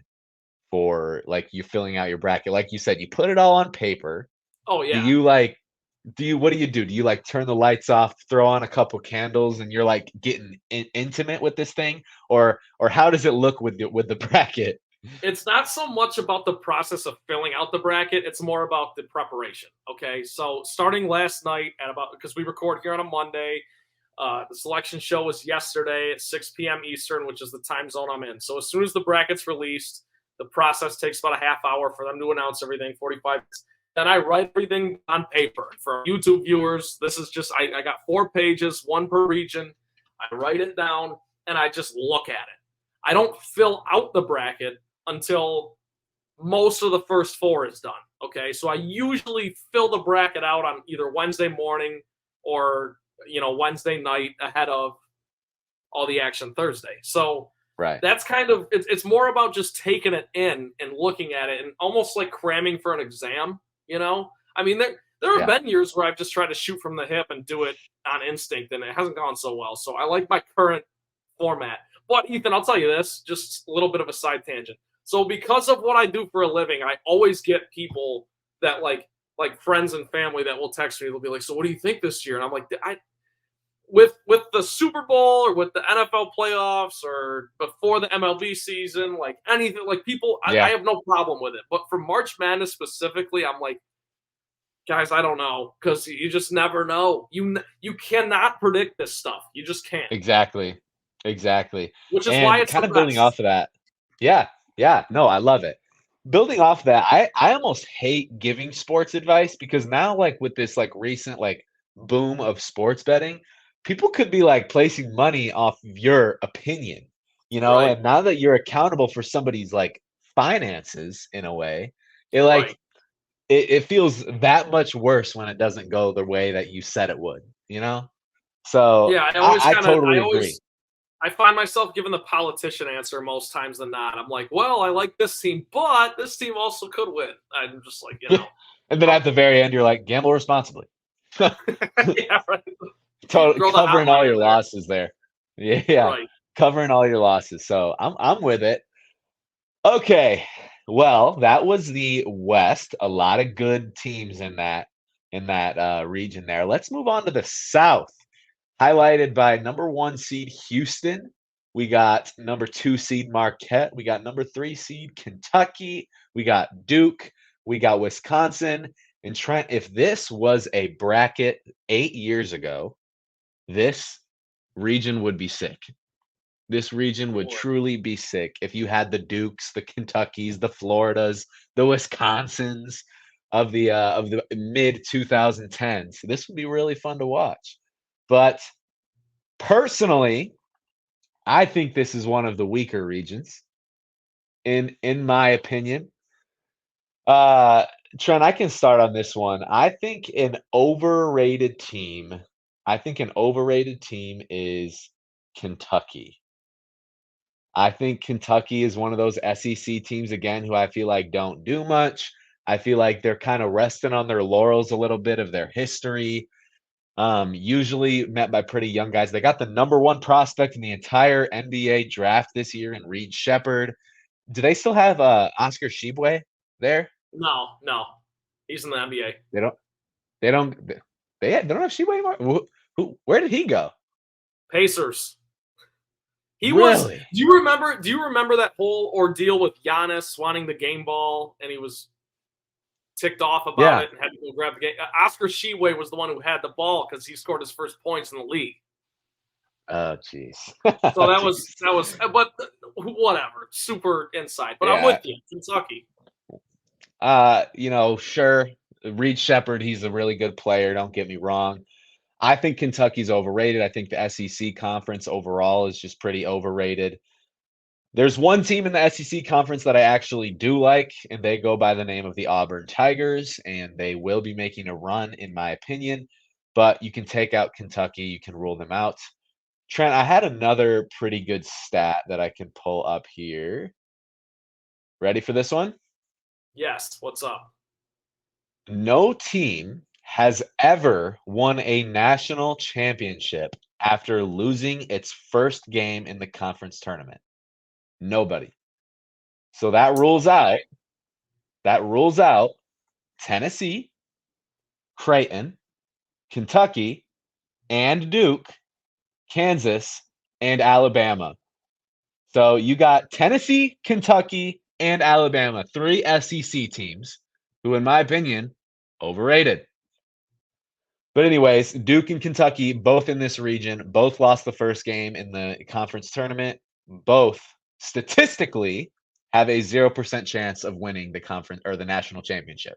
for like you filling out your bracket? Like you said, you put it all on paper. Oh yeah. What do you do? Do you like turn the lights off, throw on a couple candles, and you're like getting intimate with this thing, or how does it look with the bracket? It's not so much about the process of filling out the bracket. It's more about the preparation. Okay, so starting last night because we record here on a Monday. The selection show was yesterday at 6 p.m. Eastern, which is the time zone I'm in. So as soon as the bracket's released, the process takes about a half hour for them to announce everything, 45 minutes. Then I write everything on paper. For YouTube viewers, this is just, I got 4 pages, 1 per region. I write it down, and I just look at it. I don't fill out the bracket until most of the first 4 is done, okay? So I usually fill the bracket out on either Wednesday morning or, Wednesday night ahead of all the action Thursday. So right. That's kind of, it's more about just taking it in and looking at it and almost like cramming for an exam. I mean, there have been years where I've just tried to shoot from the hip and do it on instinct, and it hasn't gone so well. So I like my current format. But Ethan, I'll tell you this, just a little bit of a side tangent. So because of what I do for a living, I always get people that like friends and family that will text me. They'll be like, "So what do you think this year?" And I'm like, with the Super Bowl or with the NFL playoffs or before the MLB season, like anything, like people, I Yeah, have no problem with it. But for March Madness specifically, I'm like, guys, I don't know because you just never know. You cannot predict this stuff. You just can't, exactly. Exactly. which is why And it's the kind of building best. off of that. Yeah, yeah, no, I love it. Building off that, I almost hate giving sports advice because now like with this like recent like boom of sports betting, people could be like placing money off of your opinion, Right, and now that you're accountable for somebody's like finances in a way, it right. like it feels that much worse when it doesn't go the way that you said it would, you know? So Yeah, I always I kind of, totally agree. I find myself giving the politician answer most times than not. I'm like, well, I like this team, but this team also could win. I'm just like, And then at the very end, you're like, gamble responsibly. yeah, right. Throw the Covering all hotline in your there. losses there. Yeah, yeah, Right. covering all your losses. So I'm with it. Okay. Well, that was the West. A lot of good teams in that region there. Let's move on to the South, highlighted by number 1 seed Houston. We got number 2 seed Marquette. We got number 3 seed Kentucky. We got Duke. We got Wisconsin. And Trent, if this was a bracket 8 years ago, this region would be sick. This region would Boy. truly be sick if you had the Dukes, the Kentuckys, the Floridas, the Wisconsins of the mid 2010s. This would be really fun to watch. But personally, I think this is one of the weaker regions in my opinion. Uh Trent, I can start on this one. I think an overrated team is Kentucky. I think Kentucky is one of those SEC teams again who I feel like don't do much. I feel like they're kind of resting on their laurels a little bit of their history. Usually met by pretty young guys. They got the number 1 prospect in the entire NBA draft this year in Reed Shepherd. Do they still have Oscar Shibwe there? No, no. He's in the NBA. They don't. They don't. They don't have Shibwe anymore. Where did he go? Pacers. He was. Really? Do you remember that whole ordeal with Giannis wanting the game ball, and he was ticked off about Yeah. it and had to go grab the game? Oscar Sheway was the one who had the ball because he scored his first points in the league. Oh, jeez. So Jeez. but whatever. Super insight. But I'm Yeah. with you, Kentucky. Sure. Reed Shepherd, he's a really good player. Don't get me wrong. I think Kentucky's overrated. I think the SEC conference overall is just pretty overrated. There's one team in the SEC conference that I actually do like, and they go by the name of the Auburn Tigers, and they will be making a run, in my opinion. But you can take out Kentucky, you can rule them out. Trent, I had another pretty good stat that I can pull up here. Ready for this one? Yes. What's up? No team has ever won a national championship after losing its first game in the conference tournament. Nobody. So that rules out Tennessee, Creighton, Kentucky, and Duke, Kansas, and Alabama. So you got Tennessee, Kentucky, and Alabama, 3 SEC teams who, in my opinion, overrated. But anyways, Duke and Kentucky, both in this region, both lost the first game in the conference tournament. Both statistically have a 0% chance of winning the conference or the national championship.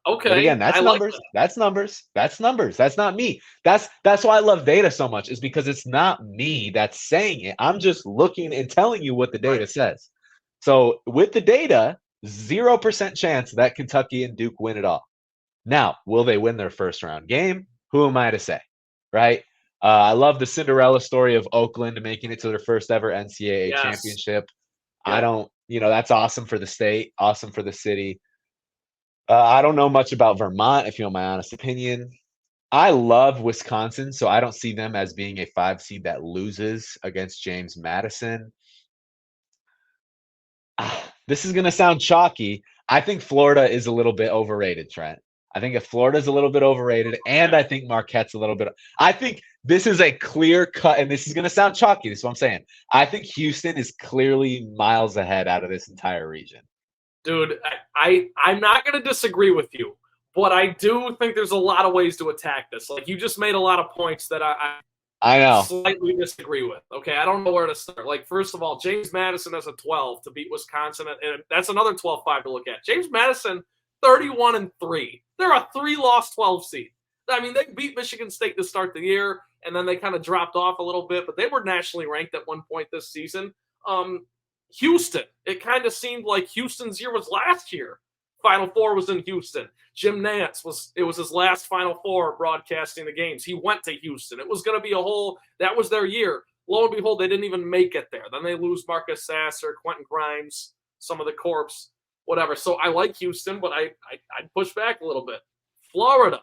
But again, Okay. I that's like numbers. that. That's numbers. That's numbers. That's not me. That's why I love data so much, is because it's not me that's saying it. I'm just looking and telling you what the Right. data says. So with the data, 0% chance that Kentucky and Duke win it all. Now, will they win their first round game? Who am I to say? Right? I love the Cinderella story of Oakland making it to their first ever NCAA Yes. championship. I Yep. don't, that's awesome for the state, awesome for the city. I don't know much about Vermont, if you want my honest opinion. I love Wisconsin, so I don't see them as being a 5 seed that loses against James Madison. This is going to sound chalky. I think Florida is a little bit overrated, Trent. I think if Florida's a little bit overrated, and I think Marquette's a little bit. I think this is a clear cut, and this is going to sound chalky. This is what I'm saying. I think Houston is clearly miles ahead out of this entire region. Dude, I'm not going to disagree with you, but I do think there's a lot of ways to attack this. Like, you just made a lot of points that I know. slightly disagree with. Okay, I don't know where to start. Like, first of all, James Madison has a 12 to beat Wisconsin, and that's another 12-5 to look at. James Madison, 31-3. They're a 3-loss 12 seed. I mean, they beat Michigan State to start the year, and then they kind of dropped off a little bit, but they were nationally ranked at one point this season. Houston, it kind of seemed like Houston's year was last year. Final Four was in Houston. Jim Nantz was his last Final Four broadcasting the games. He went to Houston. It was going to be that was their year. Lo and behold, they didn't even make it there. Then they lose Marcus Sasser, Quentin Grimes, some of the corps, whatever. So I like Houston, but I'd push back a little bit. Florida.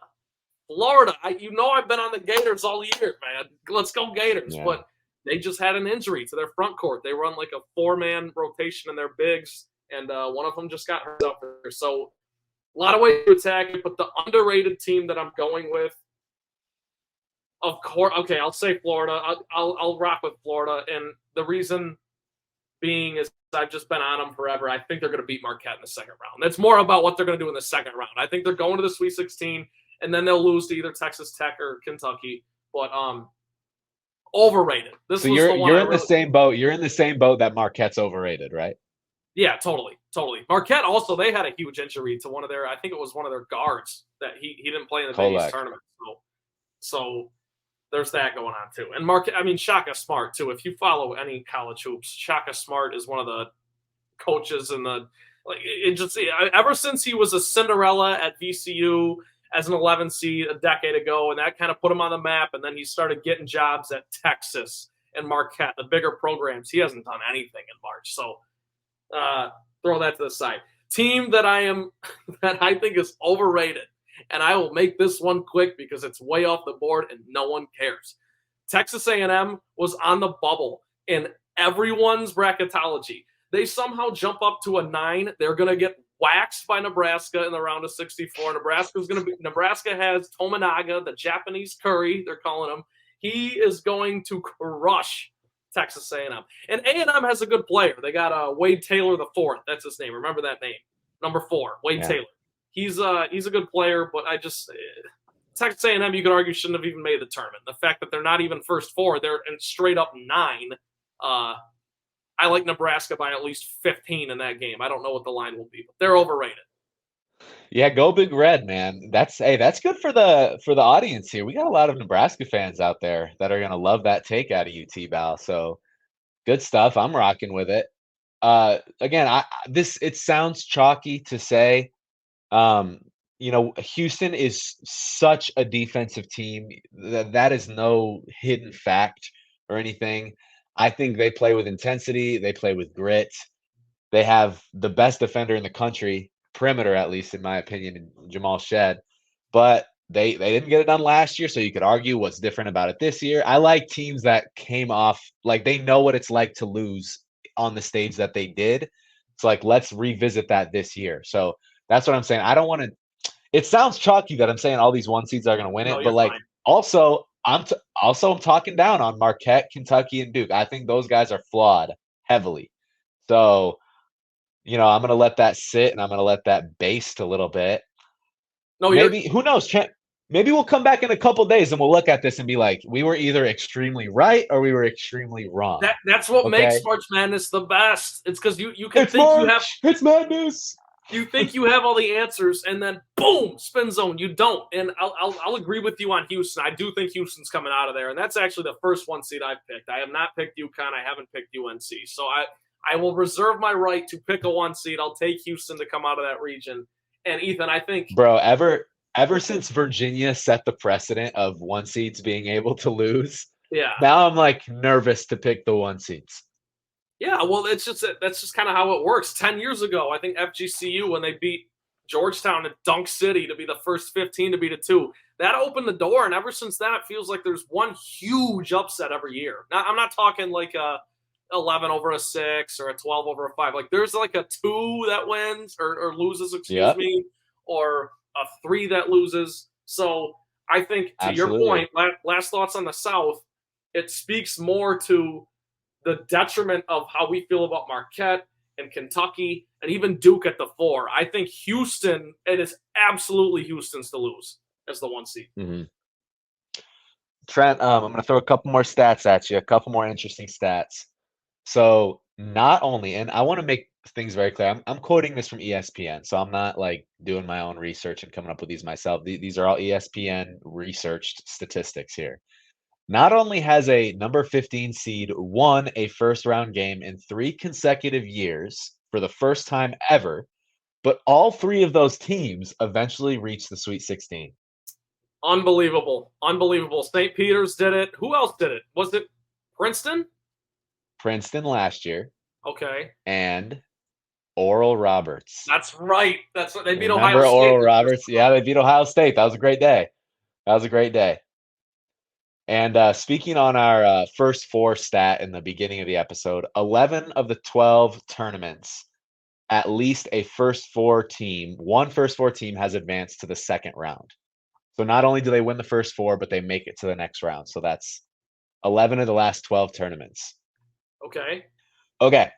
I've been on the Gators all year, man. Let's go Gators. Yeah. But they just had an injury to their front court. They run like a 4-man rotation in their bigs, and one of them just got hurt up there. So a lot of ways to attack it, but the underrated team that I'm going with, of course, okay, I'll say Florida. I'll rock with Florida, and the reason being is I've just been on them forever. I think they're going to beat Marquette in the second round. It's more about what they're going to do in the second round. I think they're going to the Sweet 16, and then they'll lose to either Texas Tech or Kentucky. But overrated. So you're in the same boat. You're in the same boat that Marquette's overrated, right? Yeah, totally. Marquette also, they had a huge injury to one of their guards that he didn't play in the Big East tournament. So there's that going on too. And Marquette, I mean, Shaka Smart too. If you follow any college hoops, Shaka Smart is one of the coaches in the ever since he was a Cinderella at VCU as an 11 seed a decade ago, and that kind of put him on the map, and then he started getting jobs at Texas and Marquette, the bigger programs. He hasn't done anything in March. So throw that to the side. Team that I think is overrated, and I will make this one quick because it's way off the board and no one cares. Texas A&M was on the bubble in everyone's bracketology. They somehow jump up to a 9. They're going to get waxed by Nebraska in the round of 64. Nebraska has Tominaga, the Japanese Curry, they're calling him. He is going to crush Texas A&M. And A&M has a good player. They got Wade Taylor IV. That's his name. Remember that name. Number 4, Wade Taylor. He's a good player, but Texas A&M, you could argue, shouldn't have even made the tournament. The fact that they're not even first 4, they're in straight up 9. I like Nebraska by at least 15 in that game. I don't know what the line will be, but they're overrated. Yeah, go Big Red, man. That's good for the audience here. We got a lot of Nebraska fans out there that are gonna love that take out of UT Val. So good stuff. I'm rocking with it. Again, it sounds chalky to say. Houston is such a defensive team that is no hidden fact or anything. I think they play with intensity. They play with grit. They have the best defender in the country, perimeter at least, in my opinion, Jamal Shed. But they didn't get it done last year, so you could argue what's different about it this year. I like teams that came off, like they know what it's like to lose on the stage that they did. It's like, let's revisit that this year. So that's what I'm saying. I don't want to – it sounds chalky that I'm saying all these 1 seeds are going to win it, but like also – I'm talking down on Marquette, Kentucky, and Duke. I think those guys are flawed heavily. So, I'm going to let that sit, and I'm going to let that baste a little bit. No, maybe who knows? Maybe we'll come back in a couple days and we'll look at this and be like, we were either extremely right or we were extremely wrong. That's what makes March Madness the best. It's because you can think March. You have it's madness. You think you have all the answers, and then boom, spin zone. You don't. And I'll agree with you on Houston. I do think Houston's coming out of there, and that's actually the first 1 seed I've picked. I have not picked UConn. I haven't picked UNC. So I will reserve my right to pick a 1 seed. I'll take Houston to come out of that region. And Ethan, I think, bro, ever since Virginia set the precedent of 1 seeds being able to lose, now I'm like nervous to pick the 1 seeds. Yeah, well, that's just kind of how it works. 10 years ago, I think FGCU, when they beat Georgetown at Dunk City to be the first 15 to beat a 2, that opened the door. And ever since that, it feels like there's one huge upset every year. Now, I'm not talking like a 11 over a 6 or a 12 over a 5. Like there's like a 2 that wins or loses, excuse me, or a 3 that loses. So I think, to your Absolutely. point, last thoughts on the South, it speaks more to the detriment of how we feel about Marquette and Kentucky and even Duke at the 4. I think Houston, it is absolutely Houston's to lose as the 1 seed. Mhm. Trent, I'm going to throw a couple more stats at you, a couple more interesting stats. So not only, and I want to make things very clear, I'm quoting this from ESPN, so I'm not like doing my own research and coming up with these myself. These are all ESPN researched statistics here. Not only has a number 15 seed won a first round game in 3 consecutive years for the first time ever, but all 3 of those teams eventually reached the Sweet 16. Unbelievable. Unbelievable. St. Peter's did it. Who else did it? Was it Princeton? Princeton last year Okay. and Oral Roberts. That's right. That's what they beat Ohio Remember State. Oral Roberts? Yeah, they beat Ohio State. That was a great day. That was a great day. And speaking on our first 4 stat in the beginning of the episode, 11 of the 12 tournaments, at least one first 4 team has advanced to the second round. So not only do they win the first 4, but they make it to the next round. So that's 11 of the last 12 tournaments. Okay. Okay.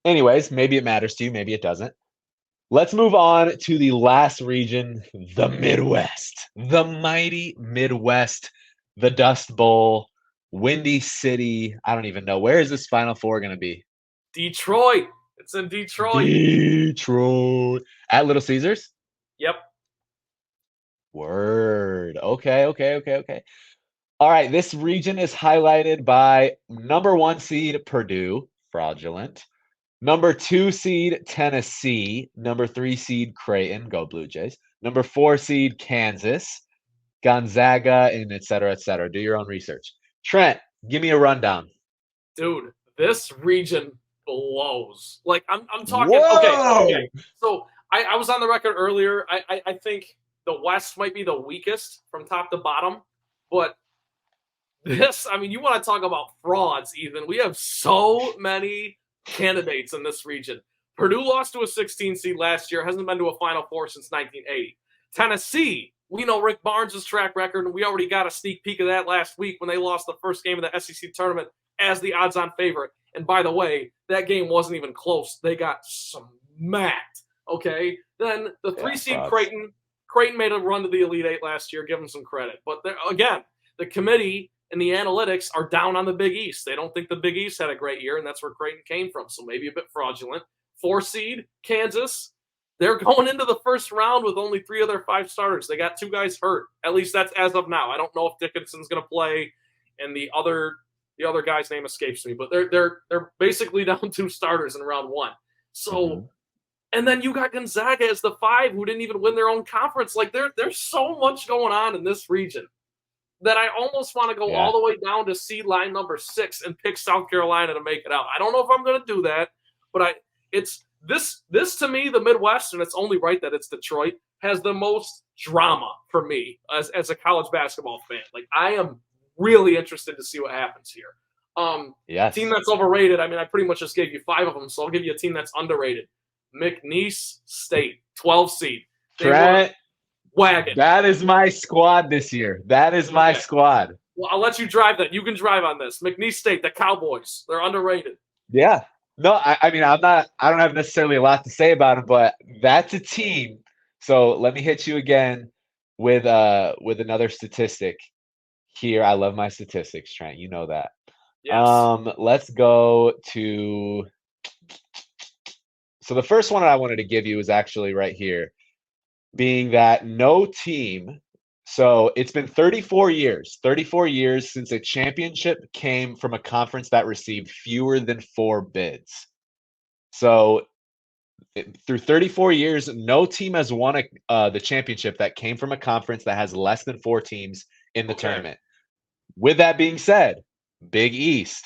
Anyways, maybe it matters to you, maybe it doesn't. Let's move on to the last region, the Midwest. The mighty Midwest, the Dust Bowl, Windy City. I don't even know. Where is this Final Four going to be? Detroit. It's in Detroit. Detroit. At Little Caesars? Yep. Word. Okay. All right, this region is highlighted by number 1 seed Purdue, fraudulent. Number 2 seed Tennessee, number 3 seed Creighton, go Blue Jays. Number 4 seed Kansas, Gonzaga, and et cetera, et cetera. Do your own research. Trent, give me a rundown. Dude, this region blows. Like I'm talking. Whoa! Okay. So I was on the record earlier. I think the West might be the weakest from top to bottom, but this, I mean, you want to talk about frauds, Ethan. We have so many candidates in this region. Purdue lost to a 16 seed last year, hasn't been to a Final Four since 1980. Tennessee, we know Rick Barnes' track record, and we already got a sneak peek of that last week when they lost the first game of the SEC tournament as the odds-on favorite. And by the way, that game wasn't even close. They got smacked, okay? Then the 3 seed Creighton made a run to the Elite Eight last year. Give them some credit. But again, the committee and the analytics are down on the Big East. They don't think the Big East had a great year, and that's where Creighton came from. So maybe a bit fraudulent. 4 seed, Kansas. They're going into the first round with only 3 of their 5 starters. They got 2 guys hurt. At least that's as of now. I don't know if Dickinson's going to play, and the other guy's name escapes me. But they're basically down 2 starters in round 1. So, and then you got Gonzaga as the 5, who didn't even win their own conference. Like there's so much going on in this region that I almost want to go all the way down to seed line number 6 and pick South Carolina to make it out. I don't know if I'm going to do that, but it's this to me, the Midwest, and it's only right that it's Detroit, has the most drama for me as a college basketball fan. Like I am really interested to see what happens here. Team that's overrated. I mean, I pretty much just gave you 5 of them, so I'll give you a team that's underrated. McNeese State, 12 seed. Trent, wagon. That is my squad this year. That is my squad. Well, I'll let you drive that. You can drive on this. McNeese State, the Cowboys. They're underrated. Yeah. No, I mean, I don't have necessarily a lot to say about it, but that's a team. So let me hit you again with another statistic here. I love my statistics, Trent. You know that. Yes. Let's go to. So the first one I wanted to give you is actually right here, being that no team. So it's been 34 years since a championship came from a conference that received fewer than 4 bids. So through 34 years, no team has won the championship that came from a conference that has less than 4 teams in the tournament. With that being said, Big East,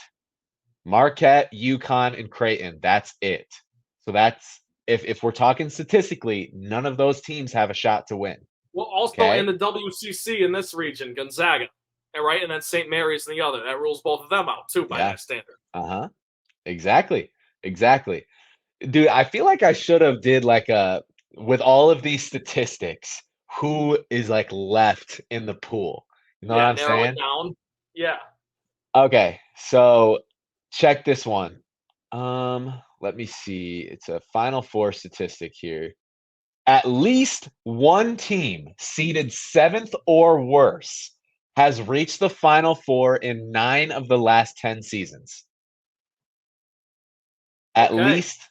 Marquette, UConn, and Creighton, that's it. So that's if we're talking statistically, none of those teams have a shot to win. Well, also in the WCC in this region, Gonzaga, right? And then St. Mary's in the other. That rules both of them out, too, by that standard. Exactly. Dude, I feel like I should have did like a with all of these statistics, who is like left in the pool? You know what Yeah, I'm narrow it saying? down. Yeah. Okay, so check this one. Let me see. It's a Final Four statistic here. At least one team seeded seventh or worse has reached the Final Four in 9 of the last 10 seasons. At Okay. least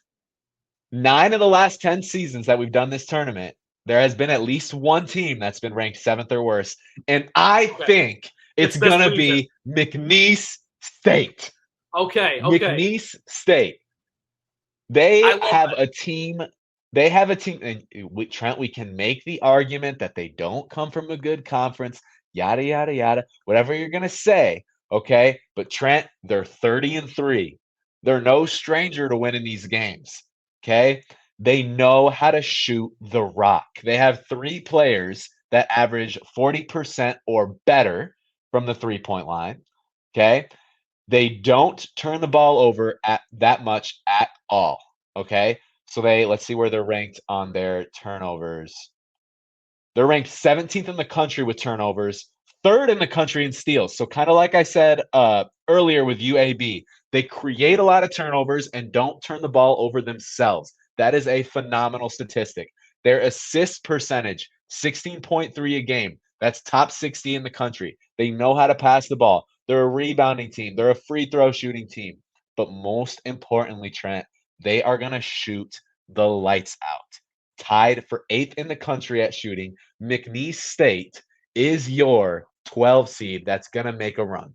9 of the last 10 seasons that we've done this tournament, there has been at least one team that's been ranked seventh or worse. And I Okay. think it's It's this going to region. be McNeese State. Okay. Okay. McNeese State. I They love have that. a team. They have a team, and Trent, we can make the argument that they don't come from a good conference, yada yada yada, whatever you're gonna say, okay? But Trent, they're 30-3. They're no stranger to winning these games, okay? They know how to shoot the rock. They have 3 players that average 40% or better from the 3-point line, okay? They don't turn the ball over at that much at all. Okay. So let's see where they're ranked on their turnovers. They're ranked 17th in the country with turnovers, third in the country in steals. So kind of like I said earlier with UAB, they create a lot of turnovers and don't turn the ball over themselves. That is a phenomenal statistic. Their assist percentage, 16.3 a game. That's top 60 in the country. They know how to pass the ball. They're a rebounding team. They're a free throw shooting team. But most importantly, Trent, they are going to shoot the lights out. Tied for 8th in the country at shooting. McNeese State is your 12 seed that's going to make a run.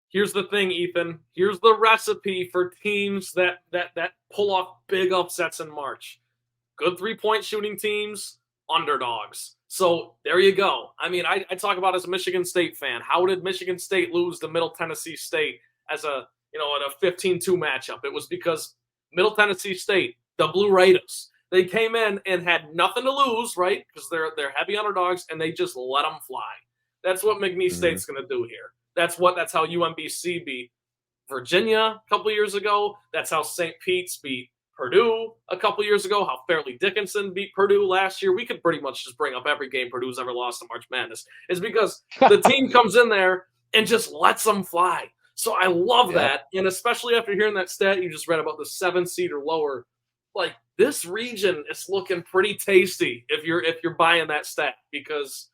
Here's the thing, Ethan. Here's the recipe for teams that pull off big upsets in March. Good 3-point shooting teams, underdogs. So there you go. I mean, I talk about as a Michigan State fan. How did Michigan State lose to Middle Tennessee State as in a 15-2 matchup? It was because Middle Tennessee State, the Blue Raiders, they came in and had nothing to lose, right? Because they're heavy underdogs, and they just let them fly. That's what McNeese State's going to do here. That's how UMBC beat Virginia a couple years ago. That's how St. Pete's beat Purdue a couple years ago, how Fairleigh Dickinson beat Purdue last year. We could pretty much just bring up every game Purdue's ever lost to March Madness. It's because the team comes in there and just lets them fly. So I love that. And especially after hearing that stat you just read about the 7 seed or lower, like this region is looking pretty tasty if you're buying that stat because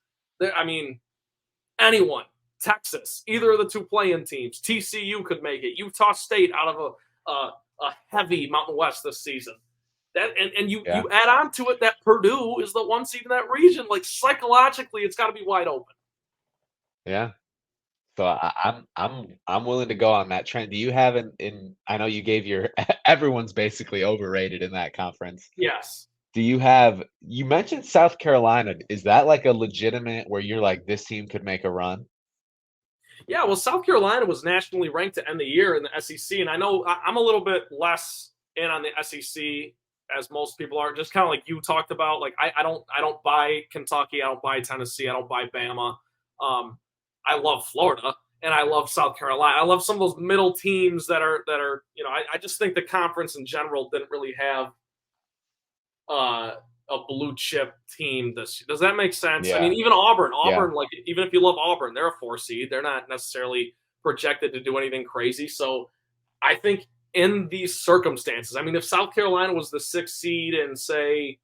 anyone, Texas, either of the 2 play-in teams, TCU could make it. Utah State out of a heavy Mountain West this season. That and you add on to it that Purdue is the 1 seed in that region. Like psychologically, it's got to be wide open. Yeah. So I'm willing to go on that trend. Do you have I know you gave your everyone's basically overrated in that conference. Yes. Do you mentioned South Carolina. Is that like a legitimate where you're like this team could make a run? Yeah, well, South Carolina was nationally ranked to end the year in the SEC, and I know I'm a little bit less in on the SEC as most people are. Just kind of like you talked about. Like I don't buy Kentucky, I don't buy Tennessee, I don't buy Bama. I love Florida and I love South Carolina. I love some of those middle teams that are I just think the conference in general didn't really have a blue chip team this year. Does that make sense? Yeah. I mean, even Auburn, Yeah. like even if you love Auburn, they're a 4 seed. They're not necessarily projected to do anything crazy. So I think in these circumstances, I mean, if South Carolina was the 6th seed and say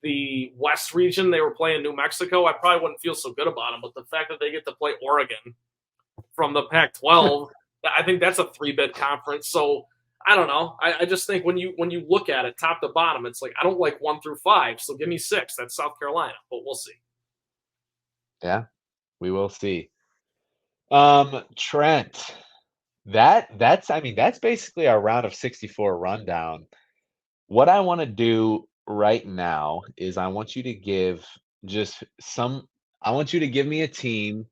the West region, they were playing New Mexico, I probably wouldn't feel so good about them. But the fact that they get to play Oregon from the Pac-12, I think that's a 3-bid conference. So I don't know. I just think when you look at it top to bottom, it's like I don't like 1 through 5, so give me 6. That's South Carolina, but we'll see. Yeah, we will see. Trent, that's basically our round of 64 rundown. What I want to do right now is I want you to give me a team.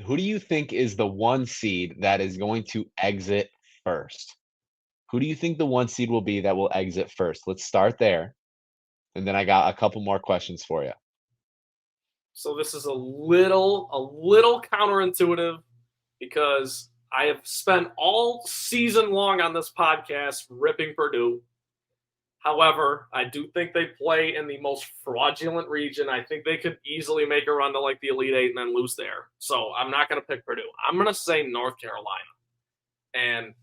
Who do you think is the 1 seed that is going to exit first? Who do you think the 1 seed will be that will exit first? Let's start there. And then I got a couple more questions for you. So this is a little counterintuitive because I have spent all season long on this podcast ripping Purdue. However, I do think they play in the most fraudulent region. I think they could easily make a run to like the Elite Eight and then lose there. So I'm not going to pick Purdue. I'm going to say North Carolina. And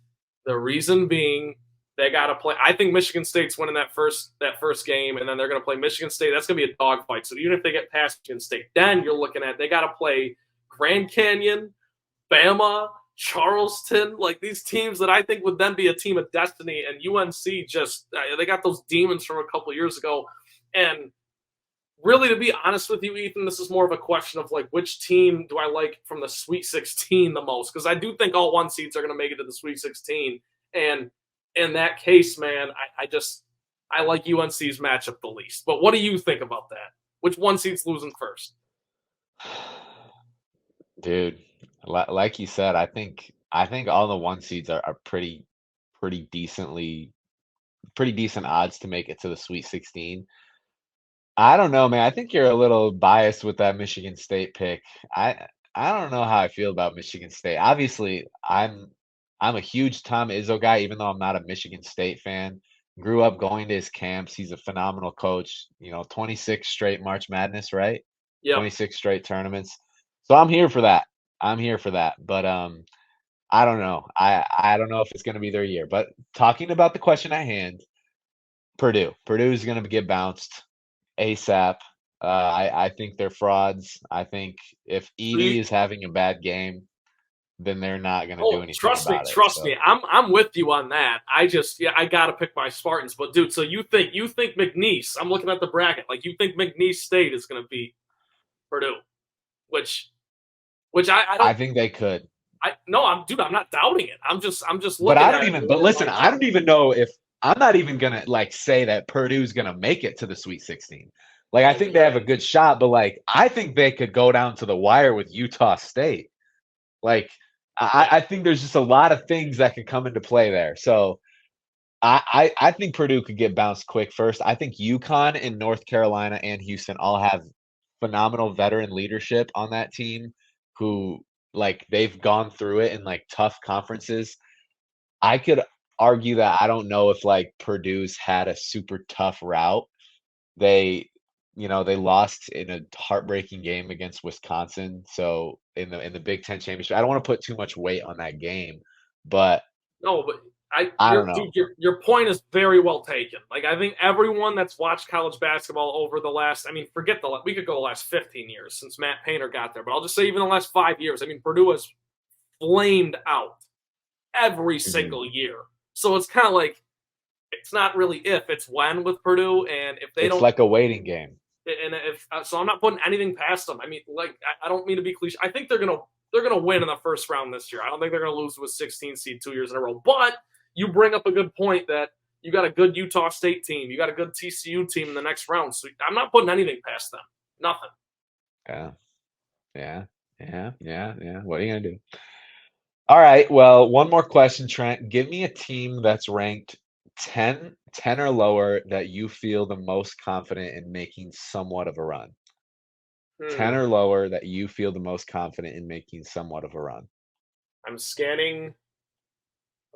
the reason being, they got to play. I think Michigan State's winning that first game, and then they're going to play Michigan State. That's going to be a dogfight. So even if they get past Michigan State, then you're looking at they got to play Grand Canyon, Bama, Charleston, like these teams that I think would then be a team of destiny. And UNC just they got those demons from a couple of years ago. And really, to be honest with you, Ethan, this is more of a question of like which team do I like from the Sweet 16 the most? Because I do think all 1 seeds are going to make it to the Sweet 16. And in that case, man, I like UNC's matchup the least. But what do you think about that? Which 1 seed's losing first? Dude, like you said, I think all the 1 seeds are pretty pretty decent odds to make it to the Sweet 16. I don't know, man. I think you're a little biased with that Michigan State pick. I don't know how I feel about Michigan State. Obviously, I'm a huge Tom Izzo guy, even though I'm not a Michigan State fan. Grew up going to his camps. He's a phenomenal coach. 26 straight March Madness, right? Yep. 26 straight tournaments. So I'm here for that. I'm here for that. But I don't know. I don't know if it's going to be their year. But talking about the question at hand, Purdue. Purdue is going to get bounced ASAP. I think they're frauds. I think if Edie is having a bad game, then they're not going to do anything trust about it. Trust me. I'm with you on that. I got to pick my Spartans. But dude, so you think McNeese? I'm looking at the bracket. Like you think McNeese State is going to beat Purdue, which I don't. I think they could. I'm not doubting it. I'm just looking. But I don't even. But listen, I don't even know if I'm not even gonna like say that Purdue's gonna make it to the Sweet 16. Like I think they have a good shot, but like I think they could go down to the wire with Utah State. Like I think there's just a lot of things that could come into play there. So I think Purdue could get bounced quick first. I think UConn and North Carolina and Houston all have phenomenal veteran leadership on that team who like they've gone through it in like tough conferences. I could argue that I don't know if like Purdue's had a super tough route. They they lost in a heartbreaking game against Wisconsin. So in the Big Ten championship, I don't want to put too much weight on that game, but no, but I don't know. Dude, your point is very well taken. Like I think everyone that's watched college basketball over the last, forget we could go the last 15 years since Matt Painter got there, but I'll just say even the last 5 years. Purdue has flamed out every single year. So it's kind of like it's not really if, it's when with Purdue, and if they don't, it's like a waiting game. And if so, I'm not putting anything past them. I don't mean to be cliche. I think they're gonna win in the first round this year. I don't think they're gonna lose to a 16 seed 2 years in a row. But you bring up a good point that you got a good Utah State team, you got a good TCU team in the next round. So I'm not putting anything past them. Nothing. Yeah. What are you gonna do? All right. Well, one more question, Trent. Give me a team that's ranked 10 or lower that you feel the most confident in making somewhat of a run. 10 or lower that you feel the most confident in making somewhat of a run. I'm scanning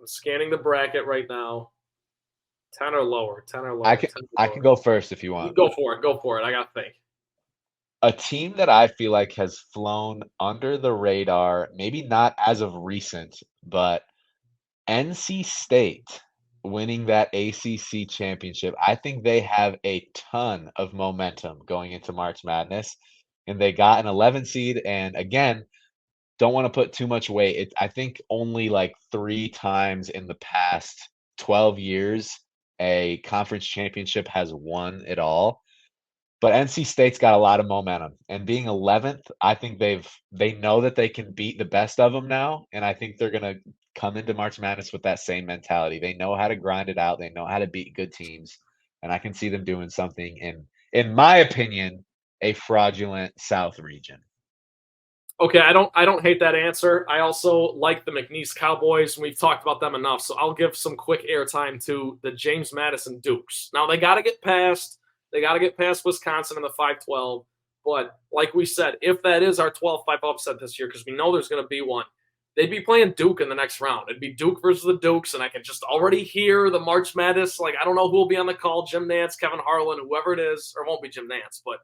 the bracket right now. 10 or lower. I can go first if you want. You go for it. I got to think. A team that I feel like has flown under the radar, maybe not as of recent, but NC State winning that ACC championship. I think they have a ton of momentum going into March Madness, and they got an 11 seed. And again, don't want to put too much weight. I think only like 3 times in the past 12 years a conference championship has won it all. But NC State's got a lot of momentum, and being 11th, I think they know that they can beat the best of them now, and I think they're gonna come into March Madness with that same mentality. They know how to grind it out. They know how to beat good teams, and I can see them doing something in my opinion, a fraudulent South region. Okay, I don't hate that answer. I also like the McNeese Cowboys. We've talked about them enough, so I'll give some quick airtime to the James Madison Dukes. Now they got to get past. They got to get past Wisconsin in the 5-12. But like we said, if that is our 12-5 upset this year, because we know there's going to be one, they'd be playing Duke in the next round. It'd be Duke versus the Dukes, and I can just already hear the March Madness. Like, I don't know who will be on the call, Jim Nantz, Kevin Harlan, whoever it is, or it won't be Jim Nantz, but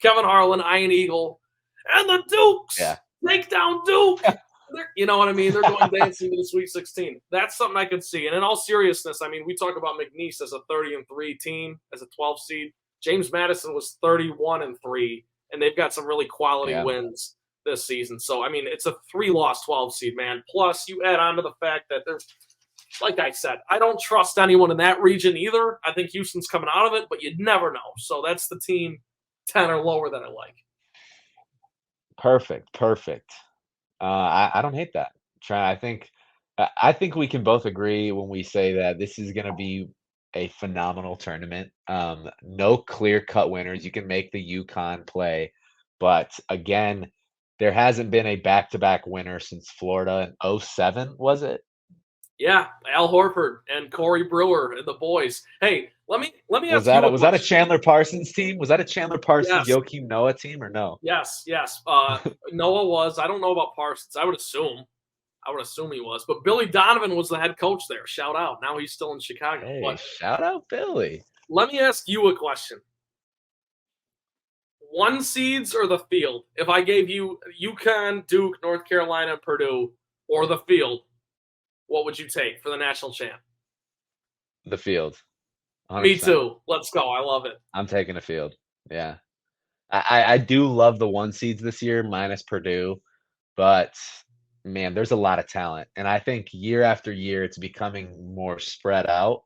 Kevin Harlan, Ian Eagle, and the Dukes take down Duke. You know what I mean? They're going dancing to the Sweet 16. That's something I could see. And in all seriousness, I mean, we talk about McNeese as a 30-3 team, as a 12 seed. James Madison was 31-3, and they've got some really quality wins this season. So, I mean, it's a 3-loss 12 seed, man. Plus, you add on to the fact that there's, like I said, I don't trust anyone in that region either. I think Houston's coming out of it, but you never know. So that's the team 10 or lower that I like. Perfect. I don't hate that. I think we can both agree when we say that this is going to be a phenomenal tournament. No clear-cut winners. You can make the UConn play, but again, there hasn't been a back-to-back winner since Florida in 2007, was it? Yeah, Al Horford and Corey Brewer and the boys. Hey, let me ask you. Was that a Chandler Parsons team? Was that a Chandler Parsons, Joakim Noah team or no? Yes. Noah was. I don't know about Parsons. I would assume he was. But Billy Donovan was the head coach there. Shout out. Now he's still in Chicago. Hey, but shout out Billy. Let me ask you a question. 1 seeds or the field? If I gave you UConn, Duke, North Carolina, Purdue, or the field, what would you take for the national champ? The field. 100%. Me too. Let's go. I love it. I'm taking the field. Yeah. I do love the 1 seeds this year, minus Purdue, but man, there's a lot of talent. And I think year after year, it's becoming more spread out.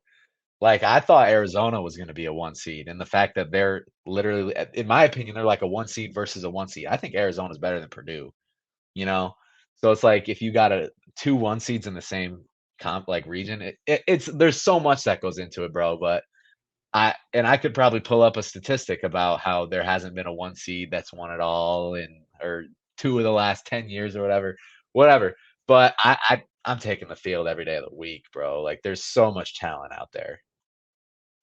Like, I thought Arizona was going to be a 1 seed. And the fact that they're literally, in my opinion, they're like a 1 seed versus a 1 seed. I think Arizona's better than Purdue, you know? So it's like, if you got 2 1 seeds in the same region, it's there's so much that goes into it, bro. But I could probably pull up a statistic about how there hasn't been a 1 seed that's won it all or 2 of the last 10 years or whatever. But I'm taking the field every day of the week, bro. Like, there's so much talent out there.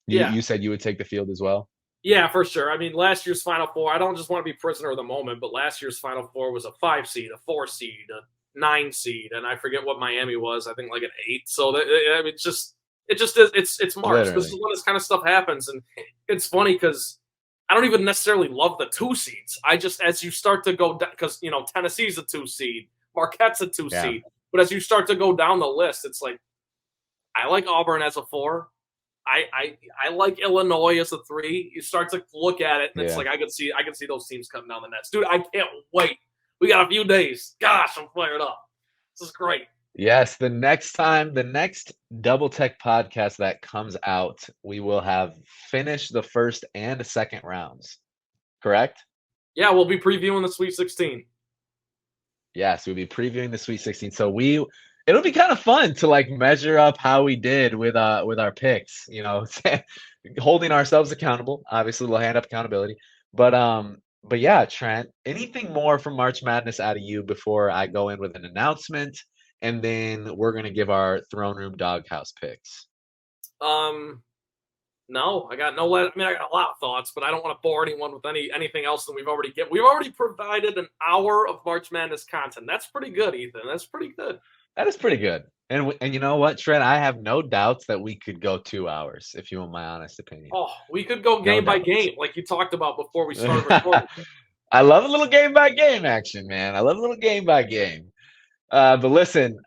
You said you would take the field as well? Yeah, for sure. I mean, last year's Final Four, I don't just want to be prisoner of the moment, but last year's Final Four was a 5 seed, a 4 seed, a 9 seed, and I forget what Miami was. I think like an 8. So it's just it's March. Literally. This is when this kind of stuff happens, and it's funny because I don't even necessarily love the 2 seeds. I just, as you start to go down, because Tennessee's a 2 seed, Marquette's a 2 seed, but as you start to go down the list, it's like I like Auburn as a 4. I like Illinois as a 3. You start to look at it, and it's like I can see those teams coming down the nets. Dude, I can't wait. We got a few days. Gosh, I'm fired up. This is great. Yes, the next Double Tech podcast that comes out, we will have finished the first and second rounds. Correct? Yeah, we'll be previewing the Sweet 16. Yes, we'll be previewing the Sweet 16. So it'll be kind of fun to like measure up how we did with our picks, holding ourselves accountable. Obviously, we'll hand up accountability. But yeah, Trent, anything more from March Madness out of you before I go in with an announcement, and then we're gonna give our Throne Room Doghouse picks? No, I got no. I mean, I got a lot of thoughts, but I don't want to bore anyone with anything else than we've already get. We've already provided an hour of March Madness content. That's pretty good, Ethan. That's pretty good. That is pretty good. And you know what, Trent? I have no doubts that we could go 2 hours, if you want my honest opinion. Oh, we could go game by game, like you talked about before we started recording. I love a little game by game action, man. I love a little game by game. But listen,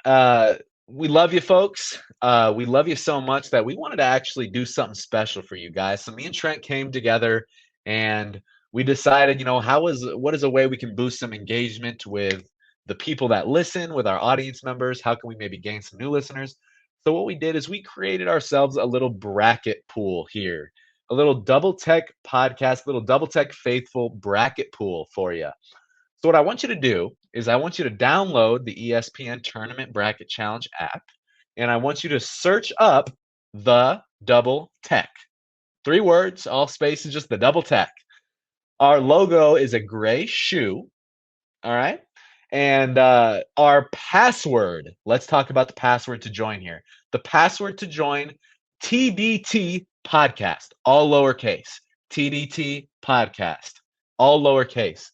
we love you, folks. We love you so much that we wanted to actually do something special for you guys. So me and Trent came together, and we decided, what is a way we can boost some engagement with the people that listen, with our audience members? How can we maybe gain some new listeners? So what we did is we created ourselves a little bracket pool here, a little Double Tech podcast, little Double Tech faithful bracket pool for you. So what I want you to do is I want you to download the ESPN Tournament Bracket Challenge app, and I want you to search up the Double Tech. 3 words, all spaces, just the Double Tech. Our logo is a gray shoe, all right? And our password, let's talk about the password to join here. The password to join, TDT Podcast, all lowercase. TDT Podcast, all lowercase.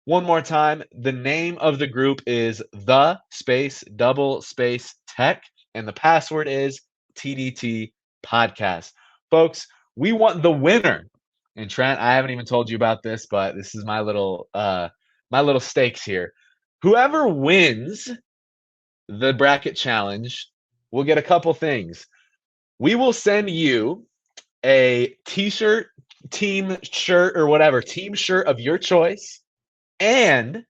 One more time, the name of the group is the space double space tech, and the password is TDT podcast. Folks, we want the winner. And Trent, I haven't even told you about this, but this is my little stakes here. Whoever wins the bracket challenge will get a couple things. We will send you a t-shirt, team shirt, or whatever, team shirt of your choice, and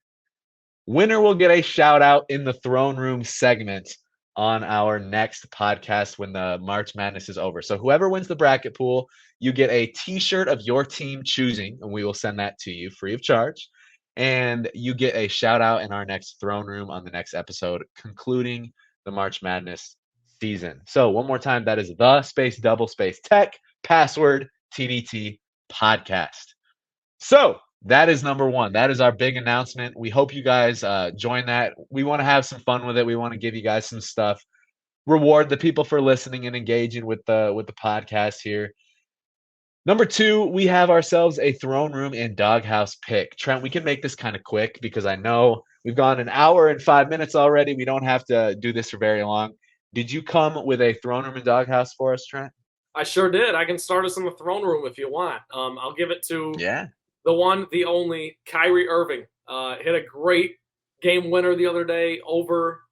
winner will get a shout out in the throne room segment on our next podcast when the March Madness is over. So whoever wins the bracket pool, you get a t-shirt of your team choosing, and we will send that to you free of charge. And you get a shout out in our next throne room on the next episode, concluding the March Madness season. So one more time, that is the space double space tech, password TDT podcast. So that is number one. That is our big announcement. We hope you guys join that. We want to have some fun with it. We want to give you guys some stuff. Reward the people for listening and engaging with the podcast here. Number two, we have ourselves a throne room and doghouse pick. Trent, we can make this kind of quick because I know we've gone an hour and 5 minutes already. We don't have to do this for very long. Did you come with a throne room and doghouse for us, Trent? I sure did. I can start us in the throne room if you want. I'll give it to the one, the only, Kyrie Irving. Hit a great game winner the other day over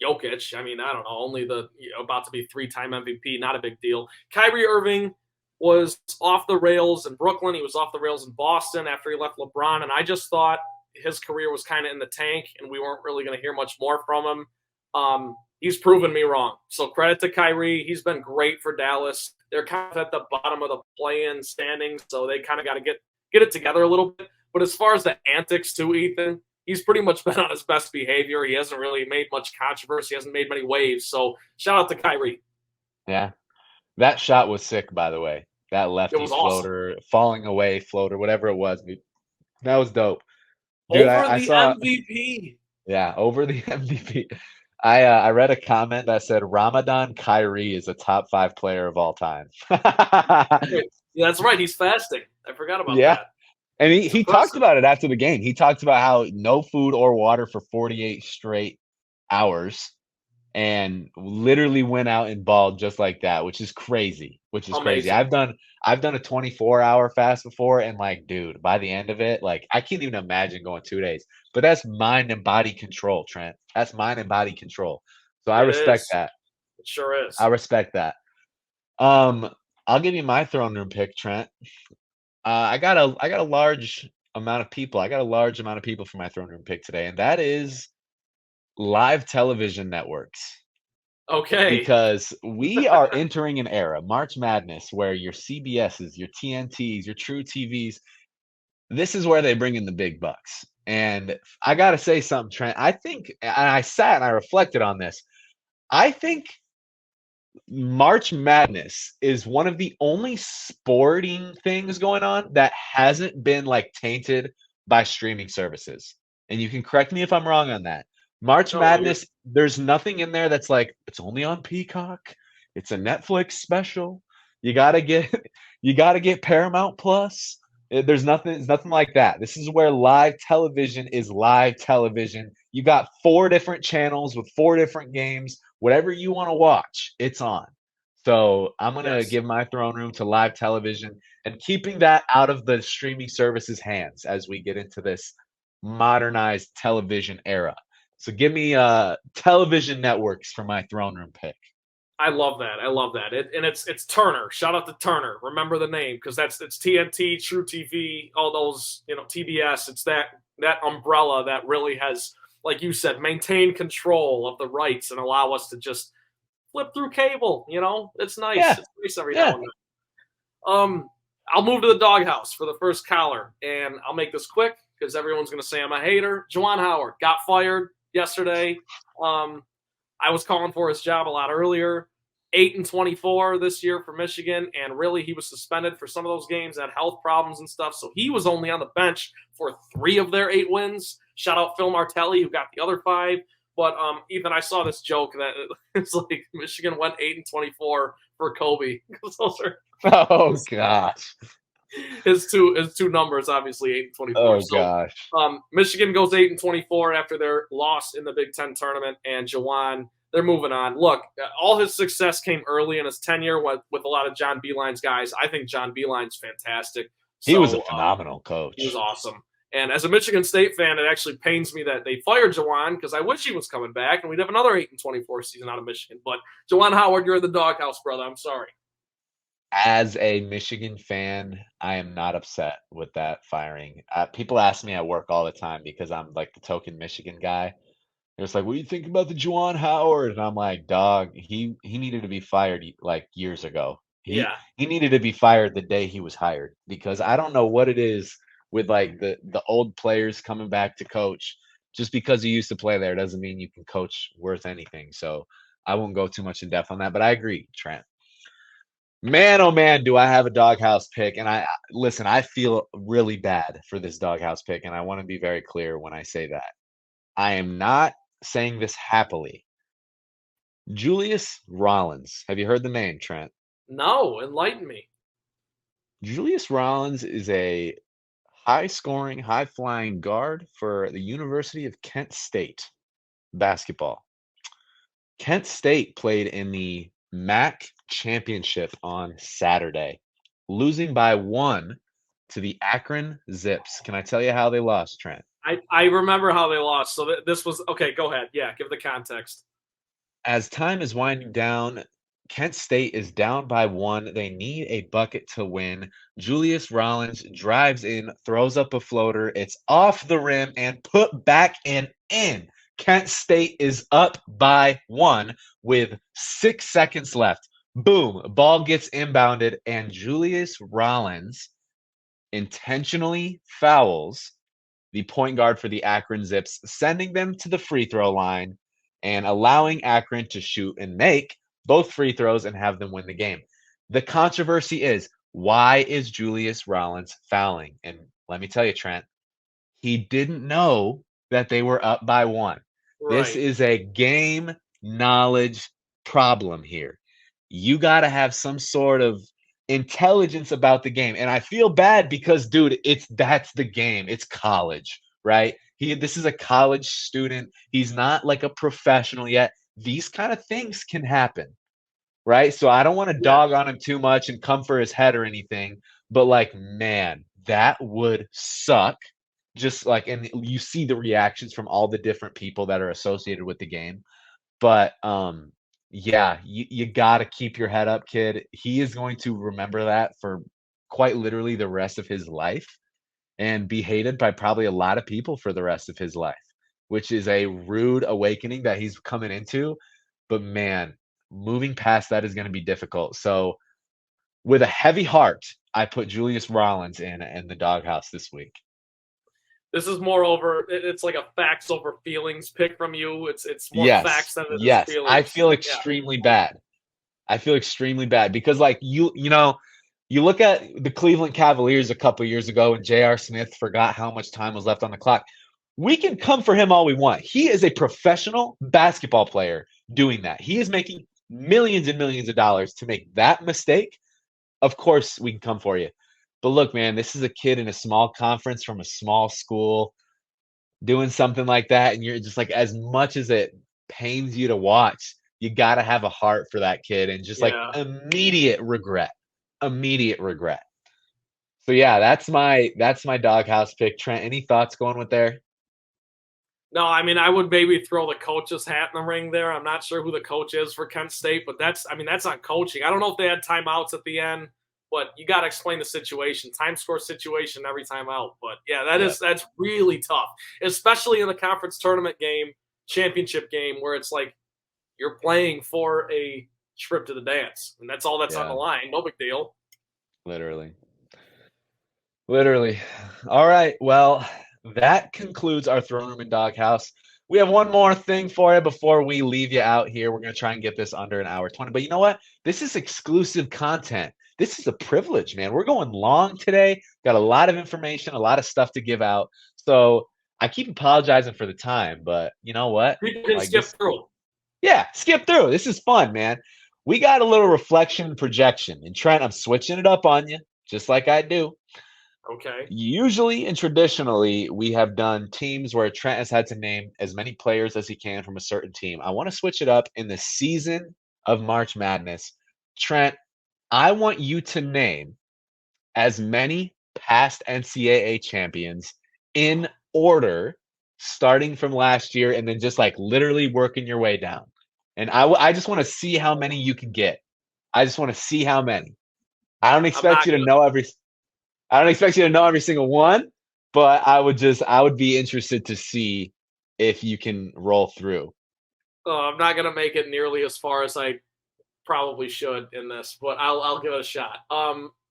Jokic. I mean, I don't know, only the about to be 3-time MVP, not a big deal. Kyrie Irving was off the rails in Brooklyn. He was off the rails in Boston after he left LeBron, and I just thought his career was kind of in the tank, and we weren't really going to hear much more from him. He's proven me wrong. So credit to Kyrie. He's been great for Dallas. They're kind of at the bottom of the play-in standings, so they kind of got to get it together a little bit. But as far as the antics too, Ethan, he's pretty much been on his best behavior. He hasn't really made much controversy. He hasn't made many waves. So shout out to Kyrie. Yeah. That shot was sick, by the way. That lefty floater, awesome. Falling away floater, whatever it was. That was dope. Dude, I saw MVP. Yeah, over the MVP. I read a comment that said Ramadan Kyrie is a top 5 player of all time. That's right. He's fasting. I forgot about that. And he talked about it after the game. He talked about how no food or water for 48 straight hours and literally went out and balled just like that, which is crazy. Crazy. I've done a 24-hour fast before, and like, dude, by the end of it, like, I can't even imagine going 2 days. But that's mind and body control, Trent. That's mind and body control. So I respect that. It sure is. I respect that. I'll give you my throne room pick, Trent. I got a large amount of people. I got a large amount of people for my throne room pick today, and that is live television networks. Okay. Because we are entering an era, March Madness, where your CBSs, your TNTs, your True TVs, this is where they bring in the big bucks. And I got to say something, Trent. I think, and I sat and I reflected on this, I think March Madness is one of the only sporting things going on that hasn't been like tainted by streaming services. And you can correct me if I'm wrong on that. March Madness, there's nothing in there that's like, it's only on Peacock. It's a Netflix special. You gotta get Paramount Plus. There's nothing like that. This is where live television is live television. You got 4 different channels with 4 different games. Whatever you want to watch, it's on. So I'm gonna give my throne room to live television and keeping that out of the streaming services' hands as we get into this modernized television era. So give me television networks for my throne room pick. I love that. It's Turner. Shout out to Turner. Remember the name because it's TNT, True TV, all those, TBS. It's that umbrella that really has, like you said, maintained control of the rights and allow us to just flip through cable. It's nice. Yeah. It's nice every now and then. I'll move to the doghouse for the first collar, and I'll make this quick because everyone's going to say I'm a hater. Juwan Howard got fired yesterday. I was calling for his job a lot earlier. 8-24 this year for Michigan, and really he was suspended for some of those games, had health problems and stuff, so he was only on the bench for 3 of their 8 wins. Shout out Phil Martelli, who got the other 5. But Ethan, I saw this joke that it's like Michigan went 8-24 for Kobe. Oh gosh. his two numbers, obviously 8 and 24. Oh So gosh. Michigan goes 8 and 24 after their loss in the Big Ten tournament, and Juwan, they're moving on. Look, all his success came early in his tenure with a lot of John Beilein's guys. I think John Beilein's fantastic. He was a So phenomenal he was coach. awesome. And as a Michigan State fan, it actually pains me that they fired Juwan because I wish he was coming back and we'd have another 8 and 24 season out of Michigan. But Juwan Howard, you're in the doghouse, brother. I'm sorry. As a Michigan fan, I am not upset with that firing. People ask me at work all the time because I'm like the token Michigan guy. It's like, what do you think about the Juwan Howard? And I'm like, dog, he needed to be fired like years ago. Yeah. He needed to be fired the day he was hired because I don't know what it is with like the old players coming back to coach. Just because you used to play there doesn't mean you can coach worth anything. So I won't go too much in depth on that, but I agree, Trent. Man, oh man, do I have a doghouse pick. And I listen, I feel really bad for this doghouse pick, and I want to be very clear when I say that. I am not saying this happily. Julius Rollins. Have you heard the name, Trent? No, enlighten me. Julius Rollins is a high scoring, high flying guard for the University of Kent State basketball. Kent State played in the MAC championship on Saturday, losing by 1 to the Akron Zips. Can I tell you how they lost, Trent? I remember how they lost. So this was okay. Go ahead. Yeah, give the context. As time is winding down, Kent State is down by 1. They need a bucket to win. Julius Rollins drives in, throws up a floater. It's off the rim and put back and in. Kent State is up by 1 with 6 seconds left. Boom, ball gets inbounded, and Julius Rollins intentionally fouls the point guard for the Akron Zips, sending them to the free throw line and allowing Akron to shoot and make both free throws and have them win the game. The controversy is, why is Julius Rollins fouling? And let me tell you, Trent, he didn't know that they were up by 1. This Right. is a game knowledge problem here. You got to have some sort of intelligence about the game. And I feel bad because, dude, that's the game. It's college, right? This is a college student. He's not like a professional yet. These kind of things can happen, right? So I don't want to Yeah. dog on him too much and come for his head or anything, but like, man, that would suck. Just like, and you see the reactions from all the different people that are associated with the game. But yeah, you got to keep your head up, kid. He is going to remember that for quite literally the rest of his life and be hated by probably a lot of people for the rest of his life, which is a rude awakening that he's coming into. But man, moving past that is going to be difficult. So, with a heavy heart, I put Julius Rollins in the doghouse this week. This is more over. It's like a facts over feelings pick from you. It's more Yes, facts than it is yes, I feelings. feel Yeah. extremely bad. I feel extremely bad because, like, you look at the Cleveland Cavaliers a couple years ago and J.R. Smith forgot how much time was left on the clock. We can come for him all we want. He is a professional basketball player doing that. He is making millions and millions of dollars to make that mistake. Of course, we can come for you. But look, man, this is a kid in a small conference from a small school doing something like that. And you're just like, as much as it pains you to watch, you got to have a heart for that kid and just like Yeah. immediate regret. Immediate regret. So yeah, that's my doghouse pick. Trent, any thoughts going with there? No, I mean I would maybe throw the coach's hat in the ring there. I'm not sure who the coach is for Kent State, but that's not coaching. I don't know if they had timeouts at the end, but you got to explain the situation, time score situation every time out. But yeah, that's really tough, especially in the conference tournament game, championship game, where it's like you're playing for a trip to the dance, and that's all that's on the Yeah, line. No big deal. literally. Literally. All right. Well, that concludes our throne room and doghouse. We have one more thing for you before we leave you out here. We're going to try and get this under an hour 20. But you know what? This is exclusive content. This is a privilege, man. We're going long today. Got a lot of information, a lot of stuff to give out. So I keep apologizing for the time, but you know what? People can Like skip this, through. yeah, skip through. This is fun, man. We got a little reflection and projection. And Trent, I'm switching it up on you. just like I do. Okay. Usually and traditionally, we have done teams where Trent has had to name as many players as he can from a certain team. I want to switch it up in the season of March Madness. Trent, I want you to name as many past NCAA champions in order, starting from last year and then just like literally working your way down. And I just want to see how many you can get. I just want to see how many. I don't I'm expect not you to gonna. know every I don't expect you to know every single one, but I would be interested to see if you can roll through. I'm not gonna make it nearly as far as I probably should in this, but I'll give it a shot.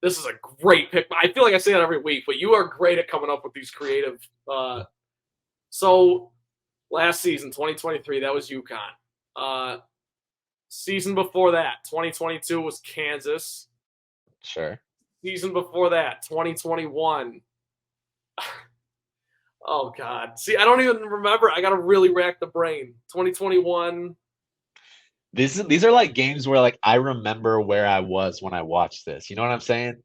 This is a great pick. I feel like I say that every week, but you are great at coming up with these creative. So last season, 2023, that was UConn. Season before that, 2022 was Kansas. Sure. Season before that, 2021. Oh God. See, I don't even remember. I gotta really rack the brain. 2021. These are like games where like I remember where I was when I watched this. You know what I'm saying?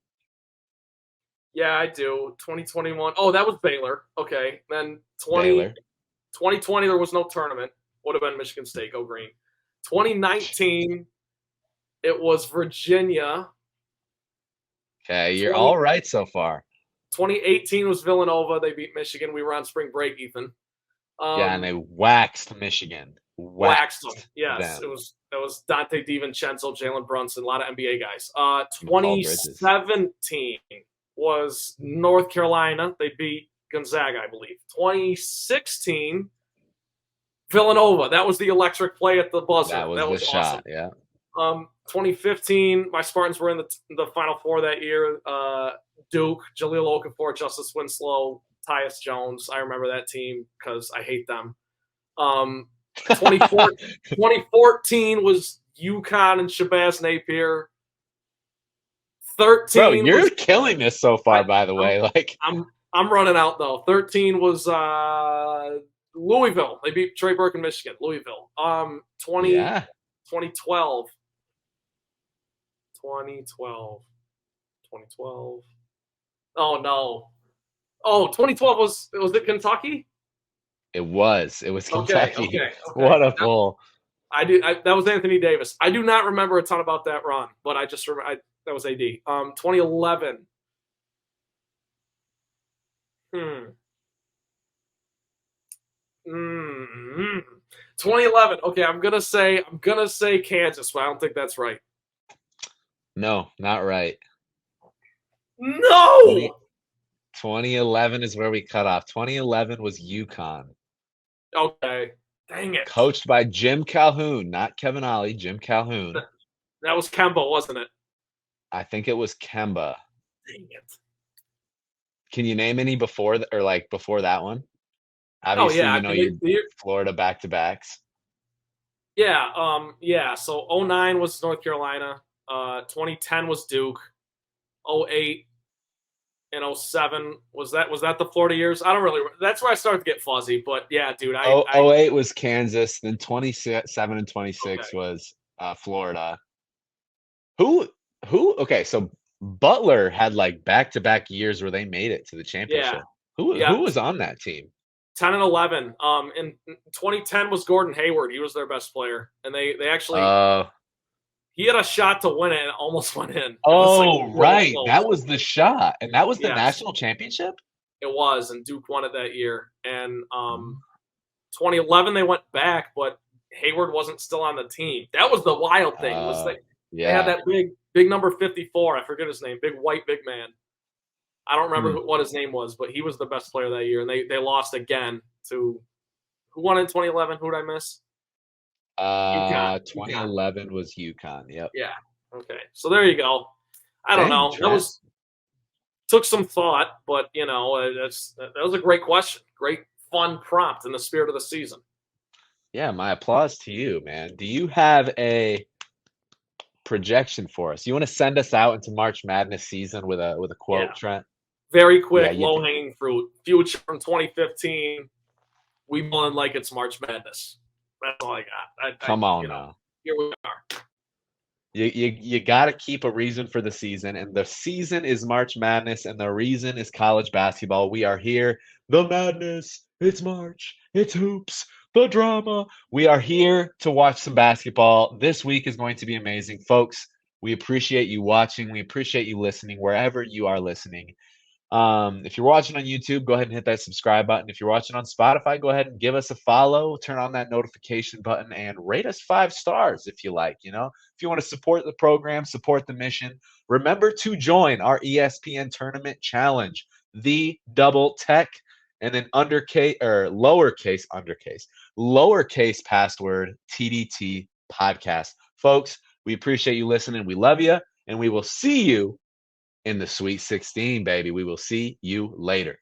Yeah, I do. 2021. Oh, that was Baylor. Okay. Then Baylor. 2020, there was no tournament. Would have been Michigan State. Go green. 2019, it was Virginia. Okay, you're 20, all right so far. 2018 was Villanova. They beat Michigan. We were on spring break, Ethan. Yeah, and they waxed Michigan. Waxed them. Waxed Yes, them. it was Dante DiVincenzo, Jalen Brunson, a lot of NBA guys. Paul Bridges. 2017 was North Carolina. They beat Gonzaga, I believe. 2016, Villanova. That was the electric play at the buzzer. That was the awesome. shot, yeah. 2015, my Spartans were in the Final Four that year. Duke, Jahlil Okafor, Justice Winslow, Tyus Jones. I remember that team because I hate them. 2014 was UConn and Shabazz Napier. 13. Bro, you're killing this so far, by the way. Like I'm running out though. 13 was Louisville. They beat Trey Burke in Michigan. Louisville. 2012. 2012. Oh no. Oh, 2012 was it Kentucky? It was Kentucky. Okay. What a fool. That was Anthony Davis. I do not remember a ton about that run, but I just remember that was AD. 2011. 2011. Okay, I'm gonna say Kansas, but I don't think that's right. No, not right. No. 2011 is where we cut off. 2011 was UConn. Okay. Dang it. Coached by Jim Calhoun, not Kevin Ollie, Jim Calhoun. That was Kemba, wasn't it? I think it was Kemba. Dang it. Can you name any before that one? Obviously, your Florida back-to-backs. Yeah. So 2009 was North Carolina. 2010 was Duke. 2008 and 2007 was that the Florida years? I don't really. That's where I started to get fuzzy. But yeah, dude. 2008 was Kansas. Then 27 and 26 was Florida. Who? Okay, so Butler had like back-to-back years where they made it to the championship. Yeah. Who was on that team? 10 and 11. In 2010 was Gordon Hayward. He was their best player, and they actually he had a shot to win it and almost went in. Right, that was the shot, and that was the national championship. It was, and Duke won it that year. And 2011 they went back, but Hayward wasn't still on the team. That was the wild thing. They had that big number 54. I forget his name. Big white big man. I don't remember what his name was, but he was the best player that year. And they lost again to who won in 2011? Who did I miss? 2011 was UConn. Yep. Yeah. Okay. So there you go. I don't know. That took some thought, but that was a great question. Great fun prompt in the spirit of the season. Yeah, my applause to you, man. Do you have a projection for us? You want to send us out into March Madness season with a quote, Trent? Very quick, low-hanging fruit. Future from 2015. We won like it's March Madness. That's all I got. Come on now. Here we are. You got to keep a reason for the season, and the season is March Madness, and the reason is college basketball. We are here. The madness. It's March. It's hoops. The drama. We are here to watch some basketball. This week is going to be amazing, folks. We appreciate you watching. We appreciate you listening wherever you are listening. If you're watching on YouTube, go ahead and hit that subscribe button. If you're watching on Spotify, go ahead and give us a follow, turn on that notification button, and rate us 5 stars if you like. If you want to support the program, support the mission, remember to join our ESPN Tournament Challenge, the Double Tech, and then lowercase password TDT podcast. Folks, we appreciate you listening. We love you, and we will see you in the Sweet 16, baby. We will see you later.